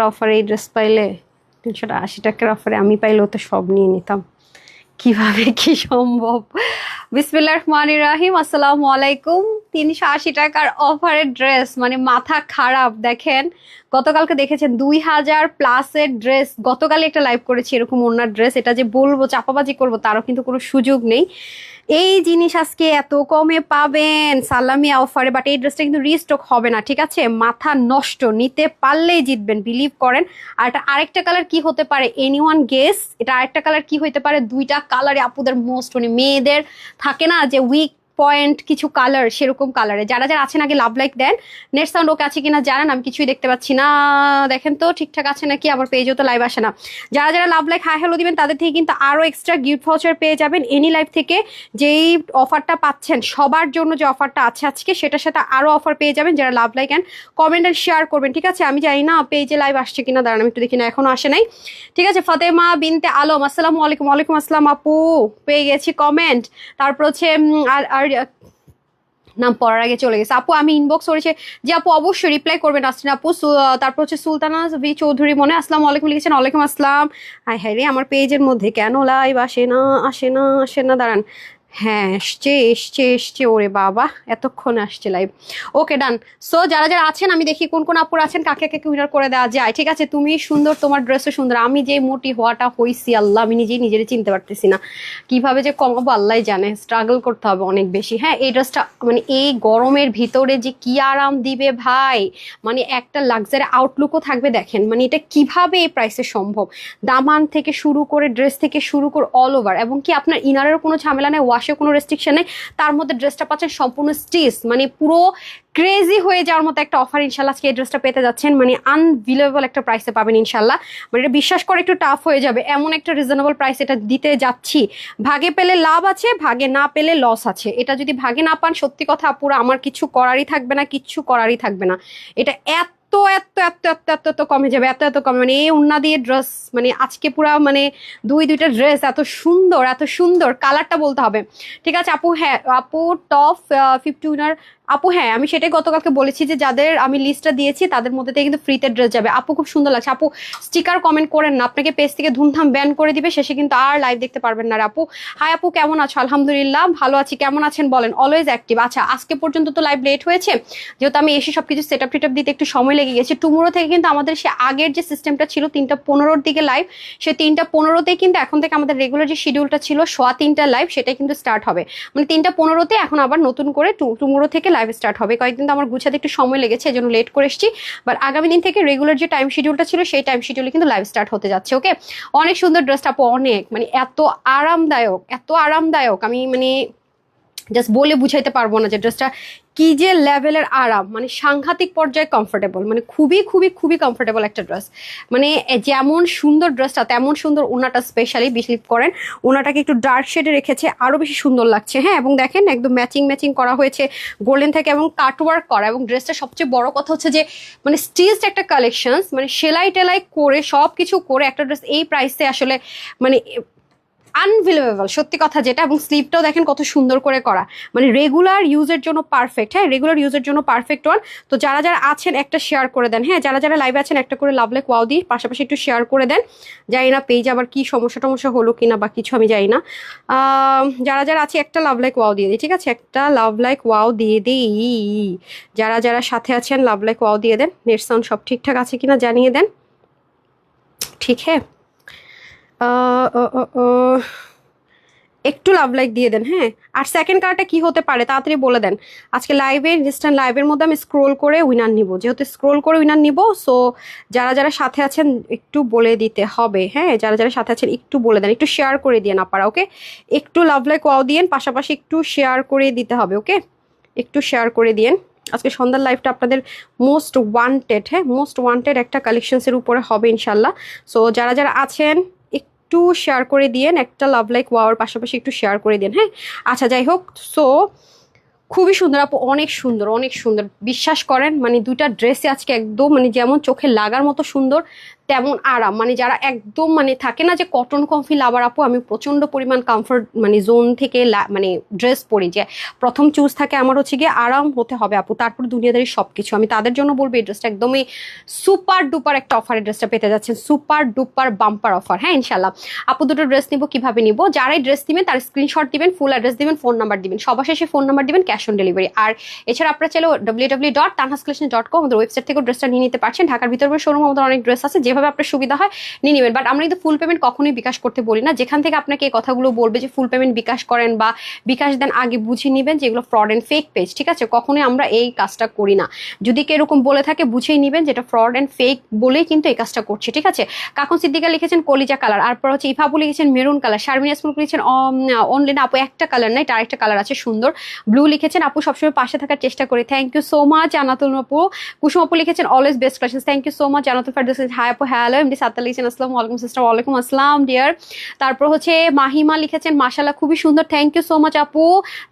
অফারে এই ড্রেস পাইলে, 380 টাকার অফারে আমি পাইলেও তো সব নিয়ে নিতাম। কিভাবে কি সম্ভব? বিসমিল্লাহির রহমানির রহিম, আসসালামু আলাইকুম। 380 টাকার অফারের ড্রেস মানে মাথা খারাপ। দেখেন গতকালকে দেখেছেন 2000 প্লাসের ড্রেস, গতকালই একটা লাইভ করেছি এরকম ওনার ড্রেস, এটা যে বলবো চাপাবাজি করবো তারও কিন্তু কোনো সুযোগ নেই। এই জিনিস আজকে এত কমে পাবেন সালামিয়া অফারে, বাট এই ড্রেসটা কিন্তু রিস্টক হবে না, ঠিক আছে? মাথা নষ্ট, নিতে পারলেই জিতবেন, বিলিভ করেন। আর এটা আরেকটা কালার কি হতে পারে, এনিওয়ান গেস? এটা আরেকটা কালার কি হতে পারে? দুইটা কালারে আপুদের মোস্ট, মানে মেয়েদের থাকে না যে উইক পয়েন্ট কিছু কালার, সেরকম কালারে। যারা যারা আছেন আগে লাভ লাইক দেন। নেট সাউন্ড ওকে আছে কিনা জানেন, আমি কিছুই দেখতে পাচ্ছি না। দেখেন তো ঠিকঠাক আছে নাকি, আমার পেজেও তো লাইভ আসে না। যারা যারা লাভ লাইক হাই হ্যালো দিবেন তাদের থেকে কিন্তু আরো এক্সট্রা গিফট ভাউচার পেয়ে যাবেন এনি লাইভ থেকে। যেই অফারটা পাচ্ছেন সবার জন্য, যে অফারটা আছে আজকে, সেটার সাথে আরো অফার পেয়ে যাবেন যারা love like and comment and share করবেন, ঠিক আছে? আমি জানি না পেজে লাইভ আসছে কিনা, দাঁড়ান আমি একটু দেখি না, এখনো আসে নাই। ঠিক আছে, ফাতেমা বিনতে আলম, আসসালামু আলাইকুম। ওয়ালাইকুম আসসালাম আপু, পেয়ে গেছি কমেন্ট। তারপর হচ্ছে আর নাম পড়ার আগে চলে গেছে আপু, আমি ইনবক্স করেছি যে আপু অবশ্যই রিপ্লাই করবেন আসছেন আপু। তারপর হচ্ছে সুলতানা ভি চৌধুরী মনে, আসসালামু আলাইকুম লিখেছেন। ওয়ালাইকুম আসসালাম। হাই হাই রে, আমার পেজের মধ্যে কেন লাইভ আসে না, আসে না, আসে না, দাঁড়ান। হ্যাঁ এসছে এসছে এসছে, ওরে বাবা এতক্ষণ আসছে লাইভ। ওকে ডান। সো যারা যারা আছেন আমি দেখি কোন কোন আপুর আছেন, কাকে কাকে উইনার করে দেওয়া যায়। ঠিক আছে, তুমি সুন্দর, তোমার ড্রেসও সুন্দর, আমি যে মোটি হওয়াটা হইছি আল্লাহ, আমি নিজেই নিজের চিনতে পারতেছি না। কিভাবে যে কমাবো আল্লাহ জানে, স্ট্রাগল করতে হবে অনেক বেশি। হ্যাঁ এই ড্রেসটা মানে এই গরমের ভিতরে যে কি আরাম দিবে ভাই, মানে একটা লাক্সারি আউটলুকও থাকবে। দেখেন মানে এটা কিভাবে এই প্রাইসে সম্ভব। দামান থেকে শুরু করে, ড্রেস থেকে শুরু করে অল ওভার, এবং কি আপনার ইনারের কোনো ঝামেলা নেই, ওয়াশে কোনো রেস্ট্রিকশন নেই। তার মধ্যে ড্রেসটা পাচ্ছেন সম্পূর্ণ স্টিচ, মানে পুরো ক্রেজি হয়ে যাওয়ার মতো একটা অফার ইনশাল্লাহ আজকে এই ড্রেসটা পেতে যাচ্ছেন। মানে আনবিলিভেবল একটা প্রাইসে পাবেন ইনশাল্লাহ। মানে এটা বিশ্বাস করে একটু টাফ হয়ে যাবে, এমন একটা রিজনেবল প্রাইস এটা দিতে যাচ্ছি। ভাগে পেলে লাভ আছে, ভাগে না পেলে লস আছে। এটা যদি ভাগে না পান, সত্যি কথা আপুরা, আমার কিছু করারই থাকবে না, কিচ্ছু করারই থাকবে না। এটা এত এত এত এত এত এত কমে যাবে, এত এত কমে, মানে এই উন্না দিয়ে ড্রেস, মানে আজকে পুরা মানে দুইটা ড্রেস এত সুন্দর, এত সুন্দর, কালারটা বলতে হবে। ঠিক আছে আপু, হ্যাঁ আপু টপ 50 উইনার আপু, হ্যাঁ আমি সেটাই গতকালকে বলেছি যে যাদের আমি লিস্টটা দিয়েছি তাদের মধ্যে থেকে কিন্তু ফ্রিতে ড্রেস যাবে। আপু খুব সুন্দর লাগছে আপু, স্টিকার কমেন্ট করেন না, আপনাকে পেজ থেকে ধুমধাম ব্যান করে দিবে, শেষে কিন্তু আর লাইভ দেখতে পারবেন না। আপু হাই আপু, কেমন আছো? আলহামদুলিল্লাহ ভালো আছি, কেমন আছেন বলেন? Always active. আচ্ছা আজকে পর্যন্ত তো লাইভ লেট হয়েছে, যেহেতু আমি এসে সবকিছু সেটআপ টেটআপ দিতে একটু সময় লেগে গেছে। টুমোরো থেকে কিন্তু আমাদের সে আগের যে সিস্টেমটা ছিল 3টা 15-র দিকে লাইভ, সে 3টা 15-তেই কিন্তু এখন থেকে আমাদের রেগুলার যে শিডিউলটা ছিল 3:15 লাইভ, সেটা কিন্তু স্টার্ট হবে। মানে 3টা 15-তে এখন আবার নতুন করে টুমোরো থেকে লাইভ স্টার্ট হবে। কয়েকদিন তো আমার গুছাতে একটু সময় লেগেছে, এজন্য লেট করে এসেছি। বাট আগামী দিন থেকে রেগুলার যে টাইম শিডিউলটা ছিল সেই টাইম শিডিউলে কিন্তু লাইভ স্টার্ট হতে যাচ্ছে। ওকে, অনেক সুন্দর ড্রেসটা আপু, অনেক মানে এত আরামদায়ক, এত আরামদায়ক, আমি মানে জাস্ট বলে বুঝাইতে পারবো না যে ড্রেসটা কি যে লেভেলের আরাম, মানে সাংঘাতিক পর্যায়ে কমফোর্টেবল, মানে খুবই খুবই খুবই কমফোর্টেবল একটা ড্রেস। মানে যেমন সুন্দর ড্রেসটা তেমন সুন্দর ওনাটা, স্পেশালি বিলিভ করেন ওনাটাকে একটু ডার্ক শেডে রেখেছে, আরো বেশি সুন্দর লাগছে। হ্যাঁ এবং দেখেন একদম ম্যাচিং ম্যাচিং করা হয়েছে গোল্ডেন থেকে, এবং কাটওয়ার্ক করা, এবং ড্রেসটা সবচেয়ে বড় কথা হচ্ছে যে মানে স্টিচড একটা কালেকশনস, মানে সেলাই টেলাই করে সব কিছু করে একটা ড্রেস এই প্রাইসে আসলে মানে আনবিলিভেবল, সত্যি কথা যেটা। এবং স্লিপটাও দেখেন কত সুন্দর করে করা, মানে রেগুলার ইউজের জন্য পারফেক্ট। হ্যাঁ রেগুলার ইউজের জন্য পারফেক্ট ওয়ান। তো যারা যারা আছেন একটা শেয়ার করে দেন, হ্যাঁ যারা যারা লাইভে আছেন একটা করে লাভ লাইক ওয়াও দিয়ে পাশাপাশি একটু শেয়ার করে দেন। জানি না পেজ আবার কি সমস্যা টমস্যা হলো কিনা বা কিছু, আমি জানি না। যারা যারা আছে একটা লাভ লাইক ওয়াও দিয়ে দিই, ঠিক আছে? একটা লাভ লাইক ওয়াও দিয়ে দিই। যারা যারা সাথে আছেন লাভ লাইক ওয়াও দিয়ে দেন। নেট সাউন্ড সব ঠিকঠাক আছে কিনা জানিয়ে দেন। ঠিক হ্যাঁ, একটু লাভ লাইক দিয়ে দেন। হ্যাঁ আর সেকেন্ড কার্ডটা কি হতে পারে তাড়াতাড়ি বলে দেন। আজকে লাইভে ইনস্ট্যান্ট লাইভের মধ্যে আমি স্ক্রোল করে উইনার নিব, যেহেতু স্ক্রোল করে উইনার নিব। সো যারা যারা সাথে আছেন একটু বলে দিতে হবে। হ্যাঁ যারা যারা সাথে আছেন একটু বলে দেন, একটু শেয়ার করে দিন আপনারা। ওকে, একটু লাভ লাইক ওয়াও দিয়েন, পাশাপাশি একটু শেয়ার করে দিতে হবে। ওকে, একটু শেয়ার করে দিন। আজকে সন্ধ্যার লাইভটা আপনাদের মোস্ট ওয়ান্টেড, হ্যাঁ মোস্ট ওয়ান্টেড একটা কালেকশনসের উপরে হবে ইনশাল্লাহ। সো যারা যারা আছেন একটু শেয়ার করে দিয়েন, একটা লাভ লাইক ওয়াওর পাশাপাশি একটু শেয়ার করে দিন। হ্যাঁ আচ্ছা যাই হোক, সো খুবই সুন্দর আপু, অনেক সুন্দর, অনেক সুন্দর, বিশ্বাস করেন। মানে দুইটা ড্রেসে আজকে একদম মানে যেমন চোখে লাগার মতো সুন্দর, তেমন আরাম, মানে যারা একদম মানে থাকে না যে কটন কমফি লাভার আপু, আমি প্রচন্ড পরিমাণ কমফর্ট মানে জোন থেকে মানে ড্রেস পরি, যে প্রথম চুজ থাকে আমার হচ্ছে গিয়ে আরাম হতে হবে আপু, তারপর দুনিয়াদারি সবকিছু। আমি তাদের জন্য বলবো এই ড্রেসটা একদমই সুপার ডুপার একটা অফারের ড্রেসটা পেতে যাচ্ছেন, সুপার ডুপার বাম্পার অফার। হ্যাঁ ইনশাল্লাহ আপু, দুটো ড্রেস নিবো, কিভাবে নিবো? যারাই ড্রেস দিবেন তার স্ক্রিনশট দিবেন, ফুল অ্যাড্রেস দিবেন, ফোন নাম্বার দিবেন, সবার শেষে ফোন নাম্বার দিবেন, ক্যাশ অন ডেলিভারি। আর এছাড়া আপনারা চাইলে www.tanhascollection.com আমাদের ওয়েবসাইট থেকে ড্রেসটা নিয়ে নিতে পারছেন। ঢাকার ভিতরে শোরুম আমাদের অনেক ড্রেস আছে, যেভাবে আপনার সুবিধা হয় নিয়ে নেবেন। বাট আমরা কিন্তু ফুল পেমেন্ট কখনোই বিকাশ করতে বলি না। যেখান থেকে আপনাকে এই কথাগুলো বলবে যে ফুল পেমেন্ট বিকাশ করেন বা বিকাশ দেন, আগে বুঝে নেবেন যে এগুলো ফ্রড অ্যান্ড ফেক পেজ, ঠিক আছে? কখনোই আমরা এই কাজটা করি না। যদি কেউ এরকম বলে থাকে বুঝেই নেবেন যেটা ফ্রড অ্যান্ড ফেক বলেই কিন্তু এই কাজটা করছে, ঠিক আছে? কাকুন সিদ্দিকা লিখেছেন কলিজা কালার, তারপর হচ্ছে ইফাবু লিখেছেন মেরুন কালার, শারমিন ইয়াসমিন লিখেছেন অনলাইনে আপু একটা কালার নাই, তার একটা কালার আছে সুন্দর ব্লু লিখেছেন। আপু সবসময় পাশে থাকার চেষ্টা করি, thank you so much. Anatul আপু, কুসুম আপু লিখেছেন always best collection, thank you so much. Anatul Firdaus, hi আপু, হ্যালো। এমডি সাত্তা লিখেছেন আসসালামু আলাইকুম সিস্টার, ওয়ালাইকুম আসসালাম ডিয়ার। তারপর হচ্ছে মাহিমা লিখেছেন মাশাআল্লাহ খুবই সুন্দর, থ্যাংক ইউ সো মাচ আপু।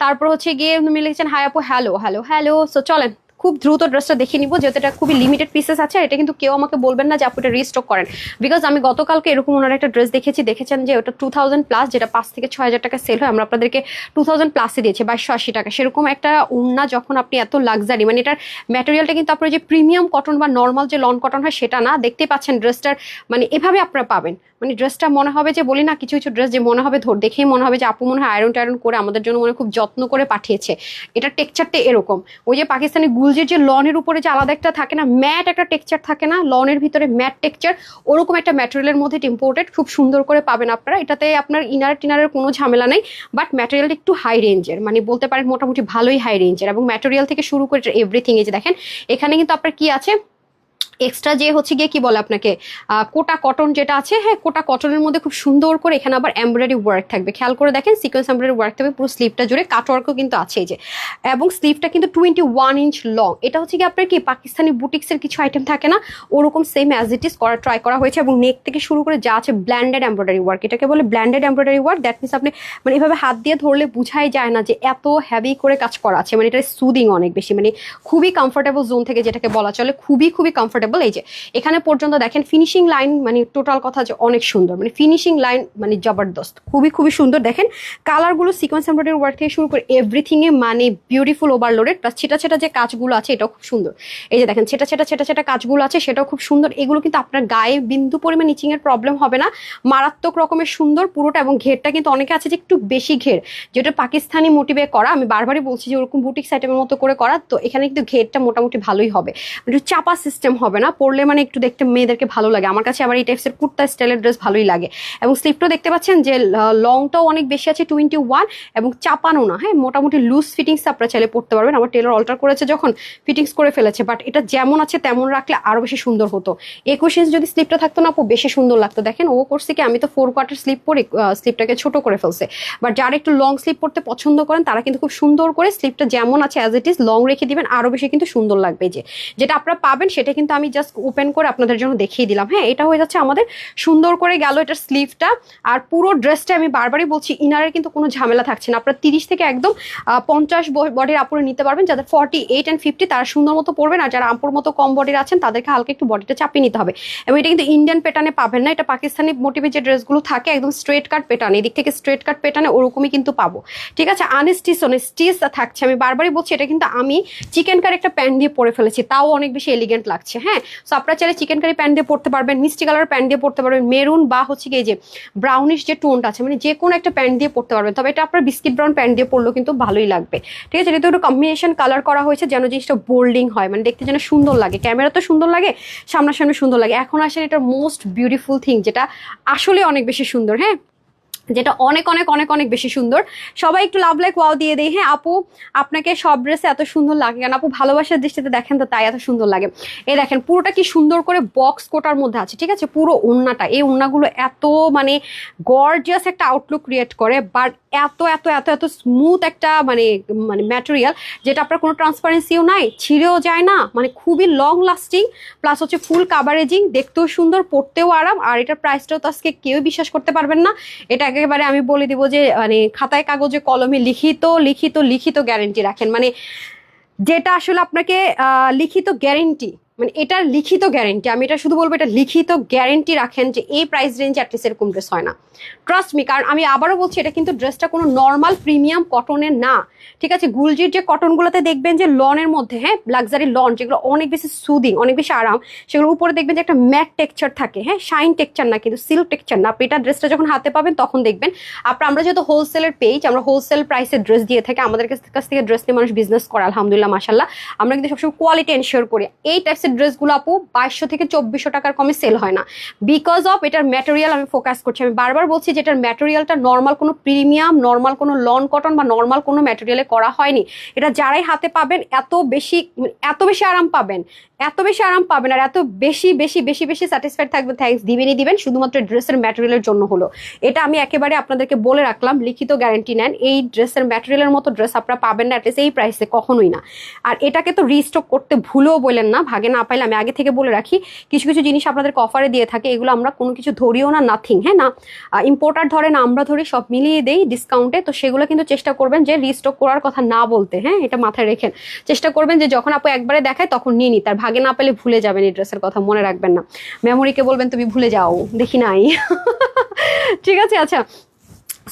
তারপর হচ্ছে গিয়ে লিখেছেন হাই আপু, হ্যালো হ্যালো হ্যালো। সো চলেন খুব দ্রুত ড্রেসটা দেখে নিব, যেহেতু এটা খুবই লিমিটেড পিসেস আছে। আর এটা কিন্তু কেউ আমাকে বলবেন না যে আপু এটা রিস্টক করেন, বিকজ আমি গতকালকে এরকম ওনার একটা ড্রেস দেখেছেন যে ওটা 2000 প্লাস, যেটা 5 থেকে 6000 টাকা সেল হয়, আমরা আপনাদেরকে 2000 প্লাসে দিয়েছি 2280 টাকা। সেরকম একটা ওড়না যখন আপনি এত লাক্সারি, মানে এটার ম্যাটেরিয়ালটা কিন্তু আপনার যে প্রিমিয়াম কটন বা নর্মাল যে লন কটন হয় সেটা না, দেখতে পাচ্ছেন ড্রেসটার মানে এভাবে আপনারা পাবেন, মানে ড্রেসটা মনে হবে যে, বলি না কিছু কিছু ড্রেস যে মনে হবে দেখেই মনে হবে যে আপু মনে হয় আয়রন টায়রন করে আমাদের জন্য মনে খুব যত্ন করে পাঠিয়েছে। এটা টেক্সচারটা এরকম, ওই যে পাকিস্তানি গুলজির যে লনের উপরে যে আলাদা একটা থাকে না, ম্যাট একটা টেক্সচার থাকে না, লনের ভিতরে ম্যাট টেক্সচার, ওরকম একটা ম্যাটেরিয়ালের মধ্যে ইম্পোর্টেড, খুব সুন্দর করে পাবেন আপনারা। এটাতে আপনার ইনার টিনারের কোনো ঝামেলা নেই, বাট ম্যাটেরিয়ালটা একটু হাই রেঞ্জের, মানে বলতে পারেন মোটামুটি ভালোই হাই রেঞ্জের, এবং ম্যাটেরিয়াল থেকে শুরু করে এভরিথিং। এই যে দেখেন এখানে কিন্তু আপনার কি আছে এক্সট্রা, যে হচ্ছে গিয়ে কি বলে আপনাকে কোটা কটন যেটা আছে, হ্যাঁ কোটা কটনের মধ্যে খুব সুন্দর করে এখানে আবার এমব্রয়ডারি ওয়ার্ক থাকবে, খেয়াল করে দেখেন সিকোয়েন্স এমব্রয়ডারি ওয়ার্ক থাকবে পুরো স্লিভটা জুড়ে, কাট ওয়ার্কও কিন্তু আছে এই যে, এবং স্লিভটা কিন্তু 21 ইঞ্চ লং। এটা হচ্ছে কি আপনার কি পাকিস্তানি বুটিক্সের কিছু আইটেম থাকে না, ওরকম সেম অ্যাজ ইট ইজ করা ট্রাই করা হয়েছে, এবং নেক থেকে শুরু করে যা আছে ব্ল্যান্ডেড এমব্রয়ডারি ওয়ার্ক, এটাকে বলে blended embroidery work. That means আপনি মানে এভাবে হাত দিয়ে ধরলে বুঝাই যায় না যে এত হেভি করে কাজ করা আছে, মানে এটা সুদিং অনেক বেশি, মানে খুবই কমফোর্টেবল জোন থেকে যেটাকে বলা চলে, খুবই খুবই কমফোর্টেবল। এই যে এখানে পর্যন্ত দেখেন ফিনিশিং লাইন, মানে টোটাল কথা যে অনেক সুন্দর, মানে ফিনিশিং লাইন মানে জবরদস্ত, খুবই খুবই সুন্দর। দেখেন কালারগুলো সিকোয়েন্স এমব্রয়ডারি ওয়ার্ক থেকে শুরু করে এভরিথিং এ মানে বিউটিফুল ওভারলোডেড, প্লাস ছেটা ছেটা যে কাজগুলো আছে এটাও খুব সুন্দর। এই যে দেখেন ছেটা ছেটা ছেটা ছেটা কাজগুলো আছে সেটাও খুব সুন্দর। এগুলো কিন্তু আপনার গায়ে বিন্দু পরিমাণ ইচিং এর প্রবলেম হবে না, মারাত্মক রকমের সুন্দর পুরোটা। এবং ঘেরটা কিন্তু অনেকে আছে যে একটু বেশি ঘের, যেটা পাকিস্তানি মোটিভে করা, আমি বারবারই বলছি যে ওরকম বুটিক আইটেমের মতো করে করা, তো এখানে কিন্তু ঘেরটা মোটামুটি ভালোই হবে, একটু চাপা সিস্টেম হবে না, পরলে মানে একটু দেখতে মেয়েদেরকে ভালো লাগে। আমার কাছে আবার এই টাইপসের কুর্তা স্টাইলের ড্রেস ভালোই লাগে। এবং স্লিভটাও দেখতে পাচ্ছেন যে লংটাও অনেক বেশি আছে 21, এবং চাপানো না, হ্যাঁ মোটামুটি লুজ ফিটিংস আপনারা চাইলে পড়তে পারবেন। আমার টেলর অল্টার করেছে যখন ফিটিংস করে ফেলেছে, বাট এটা যেমন আছে তেমন রাখলে আরো বেশি সুন্দর হতো। 21 ইঞ্চ যদি স্লিপটা থাকতো না আপু বেশি সুন্দর লাগতো। দেখেন ও করছে কি, আমি তো 4 কোয়ার্টার স্লিপ পরি, স্লিপটাকে ছোট করে ফেলছে, বাট যারা একটু লং স্লিপ পড়তে পছন্দ করেন তারা কিন্তু খুব সুন্দর করে স্লিপটা যেমন আছে অ্যাজ ইট ইজ লং রেখে দিবেন, আরো বেশি কিন্তু সুন্দর লাগবে। যে যেটা আপনারা পাবেন সেটা কিন্তু আমি জাস্ট ওপেন করে আপনাদের জন্য দেখিয়ে দিলাম। হ্যাঁ এটা হয়ে যাচ্ছে আমাদের সুন্দর করে গেল এটার স্লিভটা। আর পুরো ড্রেসটা আমি বারবারই বলছি ইনারের কিন্তু কোনো ঝামেলা থাকছে না, আপনারা 30 থেকে একদম 50 বডির আপুরে নিতে পারবেন। যাদের 48 and 50 তারা সুন্দর মতো পরবেন, আর যারা আপুর মতো কম বডির আছেন তাদেরকে হালকা একটু বডিটা চাপিয়ে নিতে হবে। এবং এটা কিন্তু ইন্ডিয়ান প্যাটার্নে পাবেন না, এটা পাকিস্তানি মোটিভে যে ড্রেসগুলো থাকে একদম স্ট্রেট কাট প্যাটার্ন, এদিক থেকে স্ট্রেট কাট প্যাটার্নে ওরকমই কিন্তু পাবো, ঠিক আছে? আনস্টিচ স্টিচ থাকছে, আমি বারবারই বলছি এটা কিন্তু আমি চিকেন কারি একটা প্যান্ট দিয়ে পরে ফেলেছি, তাও অনেক বেশি এলিগেন্ট লাগছে। হ্যাঁ সো আপনারা চাইলে চিকেন কারি প্যান্ট দিয়ে পড়তে পারবেন, মিষ্টি কালার প্যান্ট দিয়ে পড়তে পারবেন, মেরুন বা হচ্ছে কি যে ব্রাউনিশ যে টোনটা আছে মানে যে কোনো একটা প্যান্ট দিয়ে পড়তে পারবেন। তবে এটা আপনার বিস্কিট ব্রাউন প্যান্ট দিয়ে পরলেও কিন্তু ভালোই লাগবে, ঠিক আছে? এটা একটু কম্বিনেশন কালার করা হয়েছে যেন জিনিসটা বোল্ডিং হয়, মানে দেখতে যেন সুন্দর লাগে, ক্যামেরা তো সুন্দর লাগে, সামনাসামনি সুন্দর লাগে। এখন আসলে এটা মোস্ট বিউটিফুল থিং যেটা আসলে অনেক বেশি সুন্দর, হ্যাঁ যেটা অনেক অনেক অনেক অনেক বেশি সুন্দর। সবাই একটু লাভ লাইক ওয়াও দিয়ে দেই। হ্যাঁ আপু আপনাকে সব ড্রেসে এত সুন্দর লাগে কেন? আপু ভালোবাসার দৃষ্টিতে দেখেন তো তাই এত সুন্দর লাগে। এই দেখেন পুরোটা কি সুন্দর করে বক্স কোটার মধ্যে আছে, ঠিক আছে? পুরো ওড়নাটা, এই ওড়নাগুলো এত মানে গর্জিয়াস একটা আউটলুক ক্রিয়েট করে, বাট এত এত এত এত স্মুথ একটা মানে মানে ম্যাটেরিয়াল, যেটা আপনার কোনো ট্রান্সপারেন্সিও নাই, ছিঁড়েও যায় না, মানে খুবই লং লাস্টিং, প্লাস হচ্ছে ফুল কাভারেজিং, দেখতেও সুন্দর, পড়তেও আরাম। আর এটার প্রাইসটাও তো আজকে কেউ বিশ্বাস করতে পারবেন না, এটা একেবারে আমি বলে দিব যে মানে খাতায় কাগজে কলমে লিখিত লিখিত লিখিত গ্যারেন্টি রাখেন, মানে যেটা আসলে আপনাকে লিখিত গ্যারেন্টি মানে এটার লিখিত গ্যারেন্টি, আমি এটা শুধু বলবো এটা লিখিত গ্যারেন্টি রাখেন যে এই প্রাইস রেঞ্জে অ্যাটলিস্ট এরকম ড্রেস হয় না। ট্রাস্ট মি, কারণ আমি আবারও বলছি এটা কিন্তু ড্রেসটা কোনো নর্মাল প্রিমিয়াম কটনের না, ঠিক আছে? গুলজির যে কটনগুলোতে দেখবেন যে লনের মধ্যে, হ্যাঁ, লাক্সারি লন যেগুলো অনেক বেশি সুদিং, অনেক বেশি আরাম, সেগুলোর উপরে দেখবেন যে একটা ম্যাট টেক্সচার থাকে, হ্যাঁ, শাইন টেক্সচার না, কিন্তু সিল্ক টেক্সচার না। আপনি এটা ড্রেসটা যখন হাতে পাবেন তখন দেখবেন। আমরা যেহেতু হোলসেলের পেজ, আমরা হোলসেল প্রাইসে ড্রেস দিয়ে থাকি, আমাদের কাছ থেকে ড্রেস নিয়ে মানুষ বিজনেস করে আলহামদুলিল্লাহ মাশাল্লাহ। আমরা কিন্তু সবসময় কোয়ালিটি এনশিওর করি। এই টাইপসের ড্রেসগুলো আপু 2200 থেকে 2400 টাকার কমে সেল হয় না, বিকজ অফ এটার ম্যাটেরিয়াল। আমি ফোকাস করছি, আমি বারবার বলছি যে এটার ম্যাটেরিয়ালটা নর্মাল কোনো প্রিমিয়াম, নর্মাল কোনো লন কটন বা নর্মাল কোনো ম্যাটেরিয়ালে করা হয়নি। এটা যারাই হাতে পাবেন এত বেশি আরাম পাবেন, এত বেশি আরাম পাবেন, আর এত বেশি বেশি বেশি বেশি স্যাটিসফাইড থাকবেন, থ্যাঙ্কস দিবেন শুধুমাত্র ড্রেসের ম্যাটেরিয়ালের জন্য হলো। এটা আমি একেবারে আপনাদেরকে বলে রাখলাম, লিখিত গ্যারান্টি নেন, এই ড্রেসের ম্যাটেরিয়ালের মতো ড্রেস আপনারা পাবেন না অ্যাটলিস্ট এই প্রাইসে, কখনোই না। আর এটাকে তো রিস্টক করতে ভুলেও বলেন না, ভাগে না পাইলে আমি আগে থেকে বলে রাখি, কিছু কিছু জিনিস আপনাদেরকে অফারে দিয়ে থাকে, এগুলো আমরা কোনো কিছু ধরিও না, নাথিং, হ্যাঁ, না ইম্পোর্টার ধরে না আমরা ধরি, সব মিলিয়ে দেই ডিসকাউন্টে। তো সেগুলো কিন্তু চেষ্টা করবেন যে রিস্টক করার কথা না বলতে, হ্যাঁ, এটা মাথায় রেখেন। চেষ্টা করবেন যে যখন আপু একবারে দেখায় তখন নিয়ে নিতে, আর ভাগে না পেলে ভুলে যাবেন এই ড্রেসের কথা, মনে রাখবেন না। মেমোরিকে বলবেন তুমি ভুলে যাও, দেখি নাই। ঠিক আছে, আচ্ছা।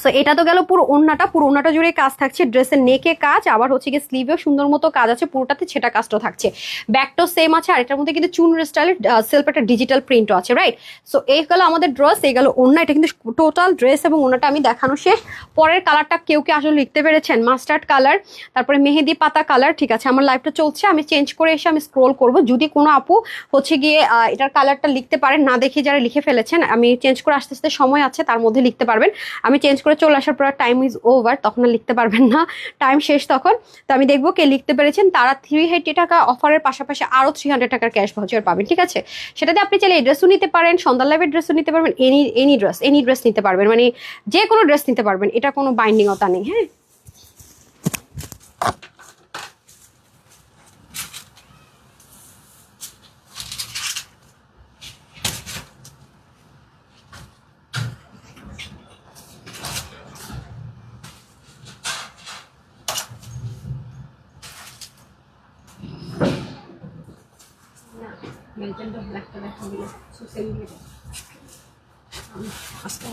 সো এটা তো গেল পুরো ওড়নাটা জুড়ে কাজ থাকছে, ড্রেসের নেকে কাজ, আবার হচ্ছে গিয়ে স্লিভেও সুন্দর মতো কাজ আছে, পুরোটাতে ছেটা কাজটাও থাকছে, ব্যাকটাও সেম আছে, আর এটার মধ্যে কিন্তু চুন স্টাইলের সেলফ একটা ডিজিটাল প্রিন্টও আছে, রাইট? সো এই গেল আমাদের ড্রেস, এই গেল ওড়না। এটা কিন্তু টোটাল ড্রেস এবং ওড়নাটা আমি দেখানো শেষ। পরের কালারটা কেউ কি আসলে লিখতে পেরেছেন? মাস্টার্ড কালার, তারপরে মেহেদি পাতা কালার, ঠিক আছে? আমার লাইভটা চলছে, আমি চেঞ্জ করে এসে আমি স্ক্রোল করব, যদি কোনো আপু হচ্ছে গিয়ে এটার কালারটা লিখতে পারেন, না দেখে যারা লিখে ফেলেছেন, আমি চেঞ্জ করে আস্তে আস্তে সময় আছে, তার মধ্যে লিখতে পারবেন। আমি চেঞ্জ করে চলে আসার পর টাইম ইজ ওভার, তখন আর লিখতে পারবেন না, টাইম শেষ তখন। তো আমি দেখবো কে লিখতে পেরেছেন, তারা 380 টাকা অফারের পাশাপাশি আরো 300 টাকার ক্যাশ ভাউচার পাবেন, ঠিক আছে? সেটাতে আপনি চাইলে এই ড্রেসও নিতে পারেন, সন্ধ্যা লাইভের ড্রেসও নিতে পারবেন, এনি ড্রেস নিতে পারবেন, মানে যে কোনো ড্রেস নিতে পারবেন, এটা কোনো বাইন্ডিংতা নেই, হ্যাঁ।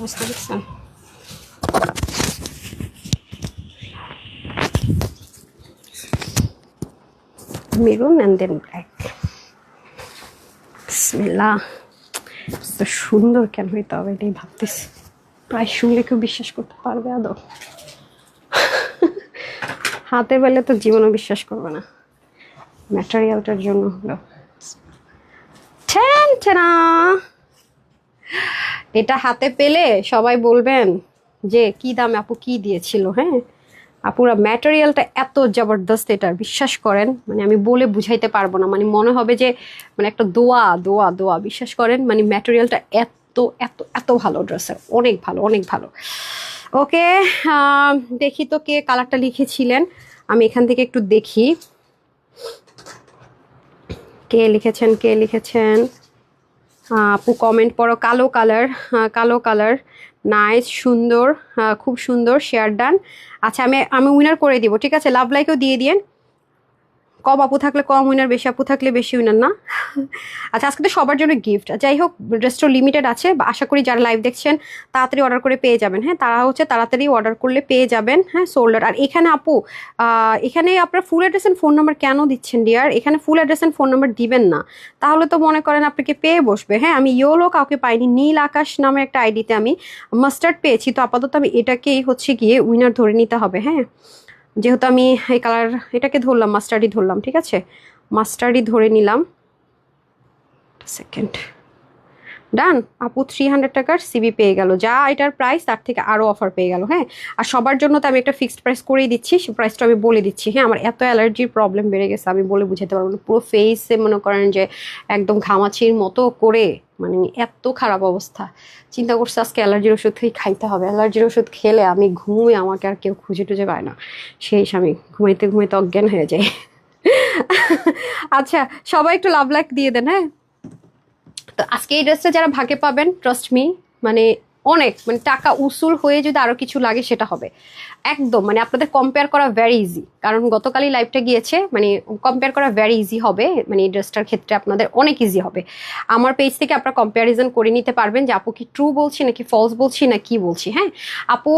অবস্থা দেখছেন? Maroon and then black. বিসমিল্লাহ, তো সুন্দর কেন হইতে হবে এটাই ভাবতেছি, প্রায় শুনলে কেউ বিশ্বাস করতে পারবে আদৌ? হাতে পেলে তো জীবনও বিশ্বাস করবে না। ম্যাটেরিয়ালটার জন্য হলো এটা হাতে পেলে সবাই বলবেন যে কি দামে আপু কি দিয়েছিল, হ্যাঁ। আপুরা ম্যাটেরিয়ালটা এত জবরদস্ত, এটার বিশ্বাস করেন, মানে আমি বলে বুঝাইতে পারবো না, মানে মনে হবে যে মানে একটা দোয়া দোয়া দোয়া, বিশ্বাস করেন, মানে ম্যাটেরিয়ালটা এত এত এত ভালো, ড্রেসের অনেক ভালো, অনেক ভালো। ওকে, দেখি তো কে কালারটা লিখেছিলেন, আমি এখান থেকে একটু দেখি কে লিখেছেন। আপু কমেন্ট পড়ো। কালো কালার নাইস, সুন্দর, খুব সুন্দর, শেয়ার ডান। আচ্ছা, আমি উইনার করে দিব, ঠিক আছে? লাভ লাইকও দিয়ে দিন, কম আপু থাকলে কম উইনার, বেশি আপু থাকলে বেশি উইনার, না? আচ্ছা, আজকে তো সবার জন্য গিফট, যাই হোক ড্রেসটা লিমিটেড আছে, আশা করি যারা লাইভ দেখছেন তাড়াতাড়ি অর্ডার করে পেয়ে যাবেন, হ্যাঁ, তারা হচ্ছে তাড়াতাড়ি অর্ডার করলে পেয়ে যাবেন, হ্যাঁ, সোল্ডার। আর এখানে আপু এখানে আপনার full address and phone number কেন দিচ্ছেন ডিয়ার? এখানে full address and phone number দিবেন না, তাহলে তো মনে করেন আপনাকে পেয়ে বসবে, হ্যাঁ। আমি ইয়োলো কাউকে পাইনি, নীল আকাশ নামে একটা আইডিতে আমি মাস্টার্ড পেয়েছি, তো আপাতত আমি এটাকেই হচ্ছে গিয়ে উইনার ধরে নিতে হবে, হ্যাঁ। যেহেতু আমি এই কালার এটাকে ধরলাম, মাস্টার্ডই ধরলাম, ঠিক আছে, মাস্টার্ডই ধরে নিলাম। সেকেন্ড ডান। আপু 300 টাকার সিবি পেয়ে গেল, যা এটার প্রাইস তার থেকে আরও অফার পেয়ে গেল, হ্যাঁ। আর সবার জন্য তো আমি একটা ফিক্সড প্রাইস করেই দিচ্ছি, সে প্রাইসটা আমি বলে দিচ্ছি, হ্যাঁ। আমার এত অ্যালার্জির প্রবলেম বেড়ে গেছে, আমি বলে বুঝাতে পারবো না, পুরো ফেসে মনে করেন যে একদম ঘামাচির মতো করে, মানে এত খারাপ অবস্থা। চিন্তা করছে আজকে অ্যালার্জির ওষুধ খাইতে হবে, অ্যালার্জির ওষুধ খেলে আমি ঘুমোই, আমাকে আর কেউ খুঁজে টুজে পায় না, সেই আমি ঘুমাইতে ঘুমাইতে অজ্ঞান হয়ে যাই। আচ্ছা, সবাই একটু লাভ লাইক দিয়ে দেন, হ্যাঁ। তো আজকে এই ড্রেসটা যারা ভাগে পাবেন, ট্রাস্ট মি, মানে অনেক মানে টাকা উসুল হয়ে যদি আরো কিছু লাগে সেটা হবে একদম, মানে আপনাদের কম্পেয়ার করা ভেরি ইজি, কারণ গতকালই লাইভটা গিয়েছে, মানে কম্পেয়ার করা ভেরি ইজি হবে, মানে এই ড্রেসটার ক্ষেত্রে আপনাদের অনেক ইজি হবে। আমার পেজ থেকে আপনারা কম্প্যারিজন করে নিতে পারবেন যে আপু কি ট্রু বলছি নাকি ফলস বলছি না কি বলছি। হ্যাঁ আপু,